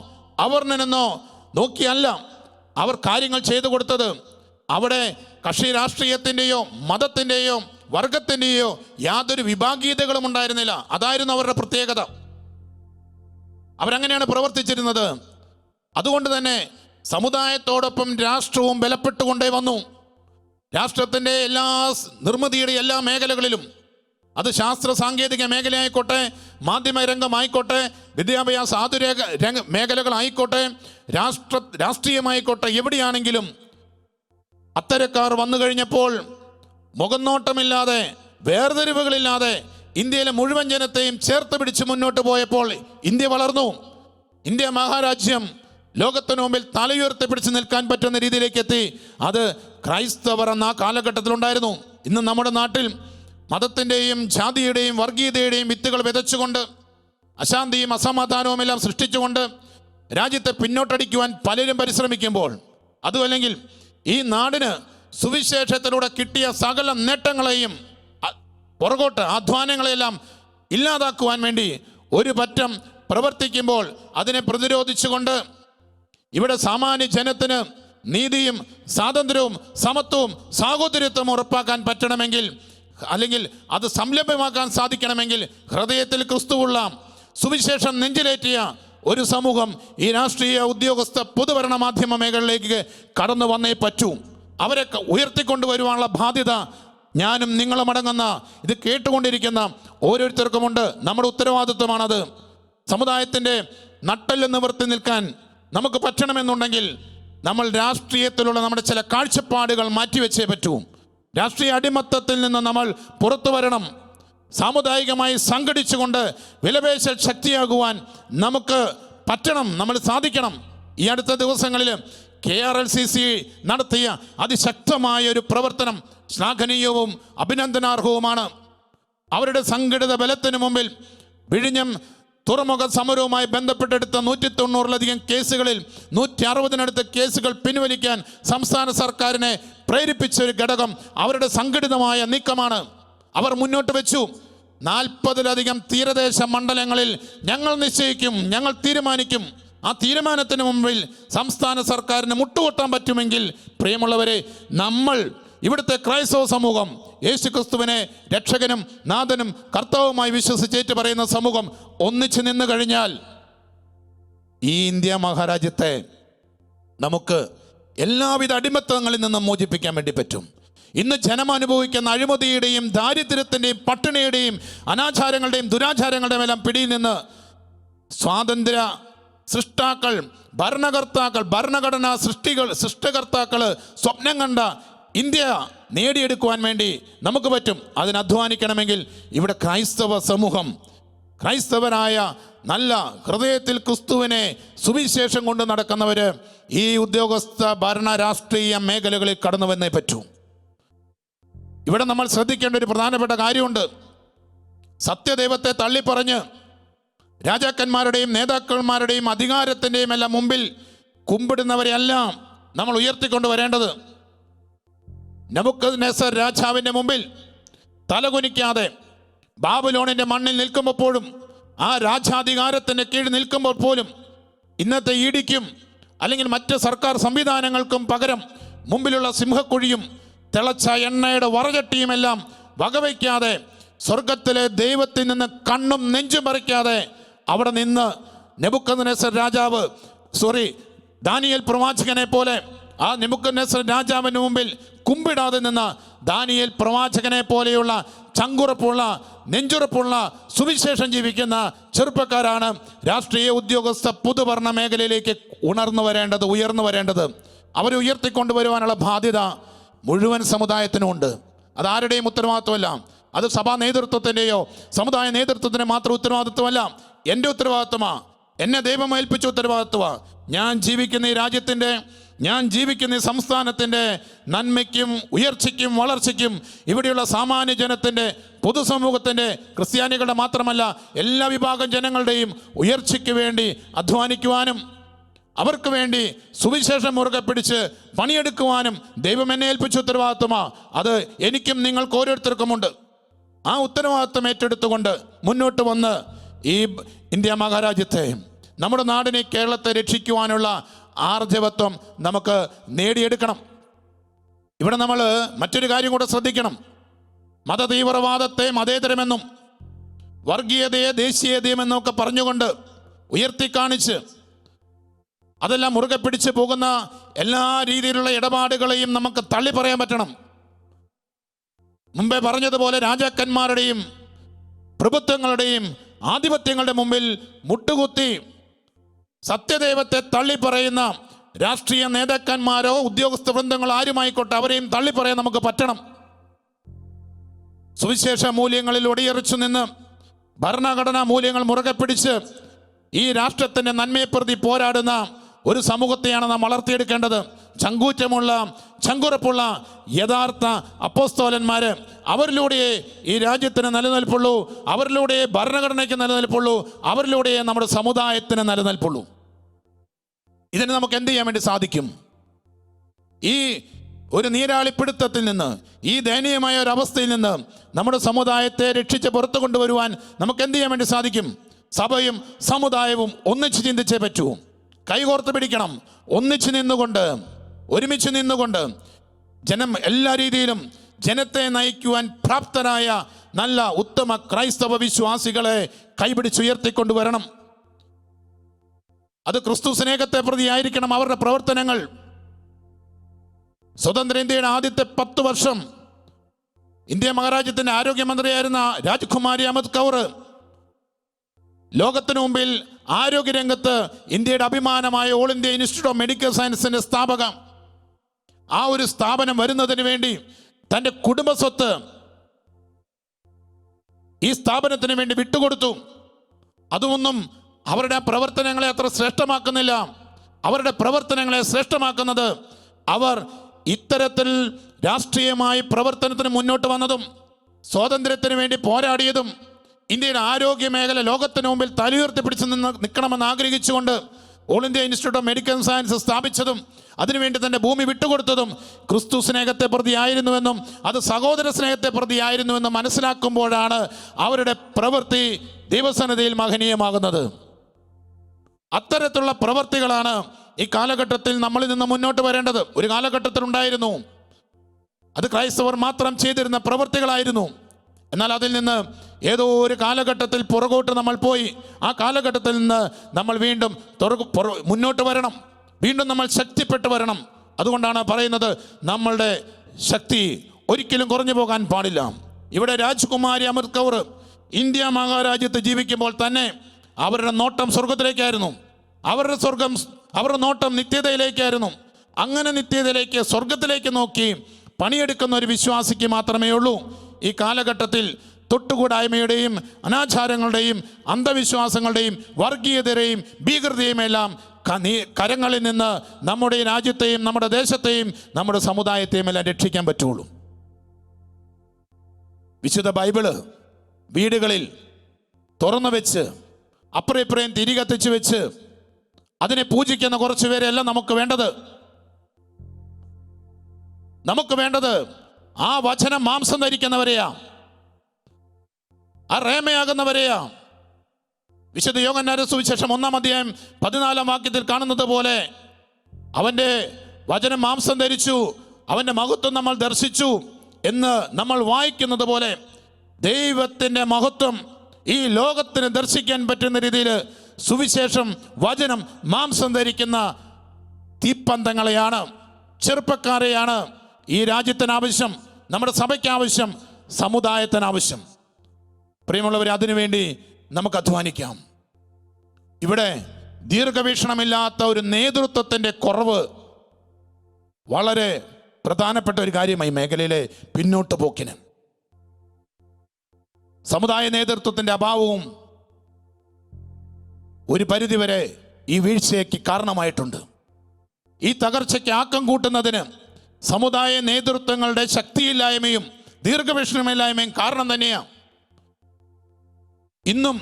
അവർണനെന്നോ നോക്കിയല്ല അവർ കാര്യങ്ങൾ ചെയ്തു കൊടുത്തത്. അവിടെ കക്ഷി രാഷ്ട്രീയത്തിൻ്റെയോ മതത്തിൻ്റെയോ വർഗത്തിൻ്റെയോ യാതൊരു വിഭാഗീയതകളും ഉണ്ടായിരുന്നില്ല. അതായിരുന്നു അവരുടെ പ്രത്യേകത. അവരങ്ങനെയാണ് പ്രവർത്തിച്ചിരുന്നത്. അതുകൊണ്ട് തന്നെ സമുദായത്തോടൊപ്പം രാഷ്ട്രവും ബലപ്പെട്ടുകൊണ്ടേ വന്നു. രാഷ്ട്രത്തിൻ്റെ എല്ലാ നിർമ്മിതിയുടെ എല്ലാ മേഖലകളിലും, അത് ശാസ്ത്ര സാങ്കേതിക മേഖലയായിക്കോട്ടെ, മാധ്യമ രംഗമായിക്കോട്ടെ, വിദ്യാഭ്യാസ ആതുര മേഖലകളായിക്കോട്ടെ, രാഷ്ട്രീയമായിക്കോട്ടെ, എവിടെയാണെങ്കിലും അത്തരക്കാർ വന്നു കഴിഞ്ഞപ്പോൾ മുഖംനോട്ടമില്ലാതെ, വേർതിരിവുകളില്ലാതെ ഇന്ത്യയിലെ മുഴുവൻ ജനത്തെയും ചേർത്ത് പിടിച്ച് മുന്നോട്ട് പോയപ്പോൾ ഇന്ത്യ വളർന്നു. ഇന്ത്യ മഹാരാജ്യം ലോകത്തിന് മുമ്പിൽ തലയുയർത്തി പിടിച്ച് നിൽക്കാൻ പറ്റുന്ന രീതിയിലേക്ക് എത്തി. അത് ക്രൈസ്തവർ എന്ന ആ കാലഘട്ടത്തിലുണ്ടായിരുന്നു. ഇന്ന് നമ്മുടെ നാട്ടിൽ മതത്തിൻ്റെയും ജാതിയുടെയും വർഗീയതയുടെയും വിത്തുകൾ വിതച്ചുകൊണ്ട് അശാന്തിയും അസമാധാനവും എല്ലാം സൃഷ്ടിച്ചുകൊണ്ട് രാജ്യത്തെ പിന്നോട്ടടിക്കുവാൻ പലരും പരിശ്രമിക്കുമ്പോൾ, അതുമല്ലെങ്കിൽ ഈ നാടിന് സുവിശേഷത്തിലൂടെ കിട്ടിയ സകല നേട്ടങ്ങളെയും പുറകോട്ട് അധ്വാനങ്ങളെല്ലാം ഇല്ലാതാക്കുവാൻ വേണ്ടി ഒരു പറ്റം പ്രവർത്തിക്കുമ്പോൾ അതിനെ പ്രതിരോധിച്ചുകൊണ്ട് ഇവിടെ സാമാന്യ ജനത്തിന് നീതിയും സ്വാതന്ത്ര്യവും സമത്വവും സാഹോദര്യത്വവും ഉറപ്പാക്കാൻ പറ്റണമെങ്കിൽ, അല്ലെങ്കിൽ അത് സംലഭ്യമാക്കാൻ സാധിക്കണമെങ്കിൽ ഹൃദയത്തിൽ ക്രിസ്തുവുള്ള സുവിശേഷം നെഞ്ചിലേറ്റിയ ഒരു സമൂഹം ഈ രാഷ്ട്രീയ, ഉദ്യോഗസ്ഥ, പൊതുഭരണ, മാധ്യമ മേഖലയിലേക്ക് കടന്നു വന്നേ പറ്റൂ. അവരെ ഉയർത്തിക്കൊണ്ടുവരുവാനുള്ള ബാധ്യത ഞാനും നിങ്ങളും അടങ്ങുന്ന ഇത് കേട്ടുകൊണ്ടിരിക്കുന്ന ഓരോരുത്തർക്കുമുണ്ട്. നമ്മുടെ ഉത്തരവാദിത്വമാണത്. സമുദായത്തിൻ്റെ നട്ടെല്ല് നിവർത്തി നിൽക്കാൻ നമുക്ക് പറ്റണമെന്നുണ്ടെങ്കിൽ നമ്മൾ രാഷ്ട്രീയത്തിലുള്ള നമ്മുടെ ചില കാഴ്ചപ്പാടുകൾ മാറ്റിവെച്ചേ പറ്റൂ. രാഷ്ട്രീയ അടിമത്തത്തിൽ നിന്ന് നമ്മൾ പുറത്തു വരണം. സാമുദായികമായി സംഘടിച്ചുകൊണ്ട് വിലപേശൽ ശക്തിയാകുവാൻ നമുക്ക് പറ്റണം, നമ്മൾ സാധിക്കണം. ഈ അടുത്ത ദിവസങ്ങളിൽ KRLCC നടത്തിയ അതിശക്തമായ ഒരു പ്രവർത്തനം ശ്ലാഘനീയവും അഭിനന്ദനാർഹവുമാണ്. അവരുടെ സംഘടിത ബലത്തിന് മുമ്പിൽ വിഴിഞ്ഞം തുറമുഖ സമരവുമായി ബന്ധപ്പെട്ടെടുത്ത 190-ലധികം കേസുകളിൽ 160-നടുത്ത് കേസുകൾ പിൻവലിക്കാൻ സംസ്ഥാന സർക്കാരിനെ പ്രേരിപ്പിച്ച ഒരു ഘടകം അവരുടെ സംഘടിതമായ നീക്കമാണ്. അവർ മുന്നോട്ട് വെച്ചു, 40-ലധികം തീരദേശ മണ്ഡലങ്ങളിൽ ഞങ്ങൾ നിശ്ചയിക്കും, ഞങ്ങൾ തീരുമാനിക്കും. ആ തീരുമാനത്തിന് മുമ്പിൽ സംസ്ഥാന സർക്കാരിന് മുട്ടുകൊട്ടാൻ പറ്റുമെങ്കിൽ പ്രിയമുള്ളവരെ, നമ്മൾ ഇവിടുത്തെ ക്രൈസ്തവ സമൂഹം യേശു ക്രിസ്തുവിനെ രക്ഷകനും നാഥനും കർത്താവുമായി വിശ്വസിച്ചേറ്റ് പറയുന്ന സമൂഹം ഒന്നിച്ചു നിന്ന് കഴിഞ്ഞാൽ ഈ ഇന്ത്യ മഹാരാജ്യത്തെ നമുക്ക് എല്ലാവിധ അടിമത്തങ്ങളിൽ നിന്നും മോചിപ്പിക്കാൻ വേണ്ടി പറ്റും. ഇന്ന് ജനം അനുഭവിക്കുന്ന അഴിമതിയുടെയും ദാരിദ്ര്യത്തിൻ്റെയും പട്ടിണിയുടെയും അനാചാരങ്ങളുടെയും ദുരാചാരങ്ങളുടെയും എല്ലാം പിടിയിൽ നിന്ന് സ്വാതന്ത്ര്യ സൃഷ്ടാക്കൾ, ഭരണകർത്താക്കൾ, ഭരണഘടനാ സൃഷ്ടികർത്താക്കൾ സ്വപ്നം കണ്ട ഇന്ത്യ നേടിയെടുക്കുവാൻ വേണ്ടി നമുക്ക് പറ്റും. അതിന് അധ്വാനിക്കണമെങ്കിൽ ഇവിടെ ക്രൈസ്തവ സമൂഹം, ക്രൈസ്തവരായ നല്ല ഹൃദയത്തിൽ ക്രിസ്തുവിനെ സുവിശേഷം കൊണ്ട് നടക്കുന്നവർ ഈ ഉദ്യോഗസ്ഥ ഭരണ രാഷ്ട്രീയ മേഖലകളിൽ കടന്നു വന്നേ പറ്റൂ. ഇവിടെ നമ്മൾ ശ്രദ്ധിക്കേണ്ട ഒരു പ്രധാനപ്പെട്ട കാര്യമുണ്ട്. സത്യദൈവത്തെ തള്ളിപ്പറഞ്ഞ് രാജാക്കന്മാരുടെയും നേതാക്കന്മാരുടെയും അധികാരത്തിൻ്റെയും എല്ലാം മുമ്പിൽ കുമ്പിടുന്നവരെയെല്ലാം നമ്മൾ ഉയർത്തിക്കൊണ്ട് വരേണ്ടത്. നെബൂഖദ്നേസർ രാജാവിൻ്റെ മുമ്പിൽ തലകുനിക്കാതെ ബാബിലോണിൻ്റെ മണ്ണിൽ നിൽക്കുമ്പോഴും ആ രാജാധികാരത്തിൻ്റെ കീഴിൽ നിൽക്കുമ്പോൾ പോലും ഇന്നത്തെ ഇഡിക്കും അല്ലെങ്കിൽ മറ്റ് സർക്കാർ സംവിധാനങ്ങൾക്കും പകരം മുമ്പിലുള്ള സിംഹക്കുഴിയും തിളച്ച എണ്ണയുടെ വറചട്ടിയുമെല്ലാം വകവയ്ക്കാതെ സ്വർഗത്തിലെ ദൈവത്തിൽ നിന്ന് കണ്ണും നെഞ്ചും പറിക്കാതെ അവിടെ നിന്ന് നെബൂഖദ്നേസർ രാജാവ് ദാനിയേൽ പ്രവാചകനെ പോലെ ആ നെബൂഖദ്നേസർ രാജാവിന് മുമ്പിൽ കുമ്പിടാതെ നിന്ന് ദാനിയേൽ പ്രവാചകനെ പോലെയുള്ള ചങ്കുറപ്പുള്ള നെഞ്ചുറപ്പുള്ള സുവിശേഷം ജീവിക്കുന്ന ചെറുപ്പക്കാരാണ് രാഷ്ട്രീയ ഉദ്യോഗസ്ഥ പൊതുഭരണ മേഖലയിലേക്ക് ഉയർന്നു വരേണ്ടത്. അവരെ ഉയർത്തിക്കൊണ്ടുവരുവാനുള്ള ബാധ്യത മുഴുവൻ സമുദായത്തിനുമുണ്ട്. അതാരുടെയും ഉത്തരവാദിത്വമല്ല. അത് സഭാ നേതൃത്വത്തിൻ്റെയോ സമുദായ നേതൃത്വത്തിൻ്റെ മാത്രം ഉത്തരവാദിത്വമല്ല, എൻ്റെ ഉത്തരവാദിത്വമാണ്. എന്നെ ദൈവം ഏൽപ്പിച്ച ഉത്തരവാദിത്വമാണ്. ഞാൻ ജീവിക്കുന്ന ഈ രാജ്യത്തിൻ്റെ, ഞാൻ ജീവിക്കുന്ന ഈ സംസ്ഥാനത്തിൻ്റെ നന്മയ്ക്കും ഉയർച്ചയ്ക്കും വളർച്ചയ്ക്കും ഇവിടെയുള്ള സാമാന്യ ജനത്തിൻ്റെ, പൊതുസമൂഹത്തിൻ്റെ, ക്രിസ്ത്യാനികളുടെ മാത്രമല്ല എല്ലാ വിഭാഗം ജനങ്ങളുടെയും ഉയർച്ചയ്ക്ക് വേണ്ടി അധ്വാനിക്കുവാനും അവർക്ക് വേണ്ടി സുവിശേഷം മുറുകെ പിടിച്ച് പണിയെടുക്കുവാനും ദൈവം എന്നെ ഏൽപ്പിച്ച ഉത്തരവാദിത്വമാണ്. അത് എനിക്കും നിങ്ങൾക്ക് ഓരോരുത്തർക്കുമുണ്ട്. ആ ഉത്തരവാദിത്വം ഏറ്റെടുത്തുകൊണ്ട് മുന്നോട്ട് വന്ന് ഈ ഇന്ത്യ മഹാരാജ്യത്തെ, നമ്മുടെ നാടിനെ, കേരളത്തെ രക്ഷിക്കുവാനുള്ള ആർജവത്വം നമുക്ക് നേടിയെടുക്കണം. ഇവിടെ നമ്മൾ മറ്റൊരു കാര്യം കൂടെ ശ്രദ്ധിക്കണം. മതതീവ്രവാദത്തെ മതേതരമെന്നും വർഗീയതയെ ദേശീയതയുമെന്നൊക്കെ പറഞ്ഞുകൊണ്ട് ഉയർത്തിക്കാണിച്ച് അതെല്ലാം മുറുകെ പിടിച്ച് പോകുന്ന എല്ലാ രീതിയിലുള്ള ഇടപാടുകളെയും നമുക്ക് തള്ളി പറയാൻ പറ്റണം. മുമ്പേ പറഞ്ഞതുപോലെ രാജാക്കന്മാരുടെയും പ്രഭുത്വങ്ങളുടെയും ആധിപത്യങ്ങളുടെ മുമ്പിൽ മുട്ടുകുത്തി സത്യദൈവത്തെ തള്ളിപ്പറയുന്ന രാഷ്ട്രീയ നേതാക്കന്മാരോ ഉദ്യോഗസ്ഥ വൃന്ദങ്ങളോ ആരുമായിക്കോട്ടെ അവരെയും തള്ളിപ്പറയാൻ നമുക്ക് പറ്റണം. സുവിശേഷ മൂല്യങ്ങളിൽ ഒടിയറിച്ചു നിന്ന് ഭരണഘടനാ മൂല്യങ്ങൾ മുറുകെ പിടിച്ച് ഈ രാഷ്ട്രത്തിൻ്റെ നന്മയെ പ്രതി പോരാടുന്ന ഒരു സമൂഹത്തെയാണ് നാം വളർത്തിയെടുക്കേണ്ടത്. ചങ്കൂറ്റമുള്ള, ചങ്കുറപ്പുള്ള യഥാർത്ഥ അപ്പോസ്തലന്മാര്, അവരിലൂടെയേ ഈ രാജ്യത്തിന് നിലനിൽപ്പുള്ളൂ, അവരിലൂടെയേ ഭരണഘടനയ്ക്ക് നിലനിൽപ്പുള്ളൂ, അവരിലൂടെയേ നമ്മുടെ സമുദായത്തിന് നിലനിൽപ്പുള്ളൂ. ഇതിന് നമുക്ക് എന്ത് ചെയ്യാൻ വേണ്ടി സാധിക്കും? ഈ ഒരു നീരാളിപ്പിടുത്തത്തിൽ നിന്ന്, ഈ ദയനീയമായ ഒരു അവസ്ഥയിൽ നിന്ന് നമ്മുടെ സമുദായത്തെ രക്ഷിച്ച് പുറത്തു കൊണ്ടുവരുവാൻ നമുക്ക് എന്ത് ചെയ്യാൻ വേണ്ടി സാധിക്കും? സഭയും സമുദായവും ഒന്നിച്ച് ചിന്തിച്ചേ പറ്റൂ. കൈകോർത്ത് പിടിക്കണം. ഒന്നിച്ച് നിന്നുകൊണ്ട്, ഒരുമിച്ച് നിന്നുകൊണ്ട് ജനം എല്ലാ രീതിയിലും ജനത്തെ നയിക്കുവാൻ പ്രാപ്തരായ നല്ല ഉത്തമ ക്രൈസ്തവ വിശ്വാസികളെ കൈപിടിച്ചുയർത്തിക്കൊണ്ടുവരണം. അത് ക്രിസ്തു സ്നേഹത്തെ പ്രതിയായിരിക്കണം അവരുടെ പ്രവർത്തനങ്ങൾ. സ്വതന്ത്ര ഇന്ത്യയുടെ ആദ്യത്തെ 10 വർഷം ഇന്ത്യ മഹാരാജ്യത്തിൻ്റെ ആരോഗ്യമന്ത്രിയായിരുന്ന രാജ്കുമാരി അമിത് കൗർ ലോകത്തിനു മുമ്പിൽ ആരോഗ്യരംഗത്ത് ഇന്ത്യയുടെ അഭിമാനമായ All India Institute of Medical സയൻസിൻ്റെ സ്ഥാപക, ആ ഒരു സ്ഥാപനം വരുന്നതിന് വേണ്ടി തൻ്റെ കുടുംബസ്വത്ത് ഈ സ്ഥാപനത്തിന് വേണ്ടി വിട്ടുകൊടുത്തു. അതൊന്നും അവരുടെ പ്രവർത്തനങ്ങളെ അത്ര ശ്രേഷ്ഠമാക്കുന്നില്ല. അവരുടെ പ്രവർത്തനങ്ങളെ ശ്രേഷ്ഠമാക്കുന്നത് അവർ ഇത്തരത്തിൽ രാഷ്ട്രീയമായി പ്രവർത്തനത്തിന് മുന്നോട്ട് വന്നതും സ്വാതന്ത്ര്യത്തിന് വേണ്ടി പോരാടിയതും ഇന്ത്യയുടെ ആരോഗ്യ മേഖല ലോകത്തിന് മുമ്പിൽ തലയുയർത്തിപ്പിടിച്ച് നിൽക്കണമെന്ന് ആഗ്രഹിച്ചുകൊണ്ട് All India Institute of Medical Science സ്ഥാപിച്ചതും അതിനുവേണ്ടി തൻ്റെ ഭൂമി വിട്ടുകൊടുത്തതും ക്രിസ്തു സ്നേഹത്തെ പ്രതിയായിരുന്നുവെന്നും അത് സഹോദര സ്നേഹത്തെ പ്രതിയായിരുന്നുവെന്നും മനസ്സിലാക്കുമ്പോഴാണ് അവരുടെ പ്രവൃത്തി ദൈവസന്നിധിയിൽ മഹനീയമാകുന്നത്. അത്തരത്തിലുള്ള പ്രവൃത്തികളാണ് ഈ കാലഘട്ടത്തിൽ നമ്മളിൽ നിന്ന് മുന്നോട്ട് വരേണ്ടത്. ഒരു കാലഘട്ടത്തിലുണ്ടായിരുന്നു അത് ക്രൈസ്തവർ മാത്രം ചെയ്തിരുന്ന പ്രവൃത്തികളായിരുന്നു. എന്നാൽ അതിൽ നിന്ന് ഏതോ ഒരു കാലഘട്ടത്തിൽ പുറകോട്ട് നമ്മൾ പോയി. ആ കാലഘട്ടത്തിൽ നിന്ന് നമ്മൾ വീണ്ടും മുന്നോട്ട് വരണം, വീണ്ടും നമ്മൾ ശക്തിപ്പെട്ട് വരണം. അതുകൊണ്ടാണ് പറയുന്നത്, നമ്മളുടെ ശക്തി ഒരിക്കലും കുറഞ്ഞു പോകാൻ പാടില്ല. ഇവിടെ രാജ്കുമാരി അമൃത് കൗർ ഇന്ത്യ മഹാരാജ്യത്ത് ജീവിക്കുമ്പോൾ തന്നെ അവരുടെ നോട്ടം സ്വർഗത്തിലേക്കായിരുന്നു. അവരുടെ നോട്ടം നിത്യതയിലേക്കായിരുന്നു. അങ്ങനെ നിത്യതയിലേക്ക്, സ്വർഗത്തിലേക്ക് നോക്കി പണിയെടുക്കുന്ന ഒരു വിശ്വാസിക്ക് മാത്രമേ ഉള്ളൂ ഈ കാലഘട്ടത്തിൽ തൊട്ടുകൂടായ്മയുടെയും അനാചാരങ്ങളുടെയും അന്ധവിശ്വാസങ്ങളുടെയും വർഗീയതയുടെയും ഭീകരതയും എല്ലാം കരങ്ങളിൽ നിന്ന് നമ്മുടെ രാജ്യത്തെയും നമ്മുടെ ദേശത്തെയും നമ്മുടെ സമുദായത്തെയും എല്ലാം രക്ഷിക്കാൻ പറ്റുള്ളൂ. വിശുദ്ധ ബൈബിള് വീടുകളിൽ തുറന്നു വെച്ച് അപ്പുറം ഇപ്പുറയും തിരി കത്തിച്ച് വെച്ച് അതിനെ പൂജിക്കുന്ന കുറച്ചു പേരെയല്ല നമുക്ക് വേണ്ടത്. നമുക്ക് വേണ്ടത് ആ വചനം മാംസം ധരിക്കുന്നവരെയാ, ആ റേമയാകുന്നവരെയാ. വിശുദ്ധ യോഹന്നാന്റെ സുവിശേഷം 1-ാം അധ്യായം 14-ാം വാക്യത്തിൽ കാണുന്നത് പോലെ അവൻ്റെ വചനം മാംസം ധരിച്ചു, അവൻ്റെ മഹത്വം നമ്മൾ ദർശിച്ചു എന്ന് നമ്മൾ വായിക്കുന്നത് പോലെ ദൈവത്തിൻ്റെ മഹത്വം ഈ ലോകത്തിന് ദർശിക്കാൻ പറ്റുന്ന രീതിയിൽ സുവിശേഷം വചനം മാംസം ധരിക്കുന്ന തീപ്പന്തങ്ങളെയാണ്, ചെറുപ്പക്കാരെയാണ് ഈ രാജ്യത്തിന് ആവശ്യം, നമ്മുടെ സഭയ്ക്ക് ആവശ്യം, സമുദായത്തിന് ആവശ്യം. പ്രിയമുള്ളവരെ, അതിനുവേണ്ടി നമുക്ക് അധ്വാനിക്കാം. ഇവിടെ ദീർഘവീക്ഷണമില്ലാത്ത ഒരു നേതൃത്വത്തിൻ്റെ കുറവ് വളരെ പ്രധാനപ്പെട്ട ഒരു കാര്യമായി മേഖലയിലെ പിന്നോട്ട് പോക്കിന്. സമുദായ നേതൃത്വത്തിൻ്റെ അഭാവവും ഒരു പരിധിവരെ ഈ വീഴ്ചയ്ക്ക് കാരണമായിട്ടുണ്ട്. ഈ തകർച്ചയ്ക്ക് ആക്കം കൂട്ടുന്നതിന് സമുദായ നേതൃത്വങ്ങളുടെ ശക്തിയില്ലായ്മയും ദീർഘവീക്ഷണമില്ലായ്മയും കാരണം തന്നെയാണ്. ഇന്നും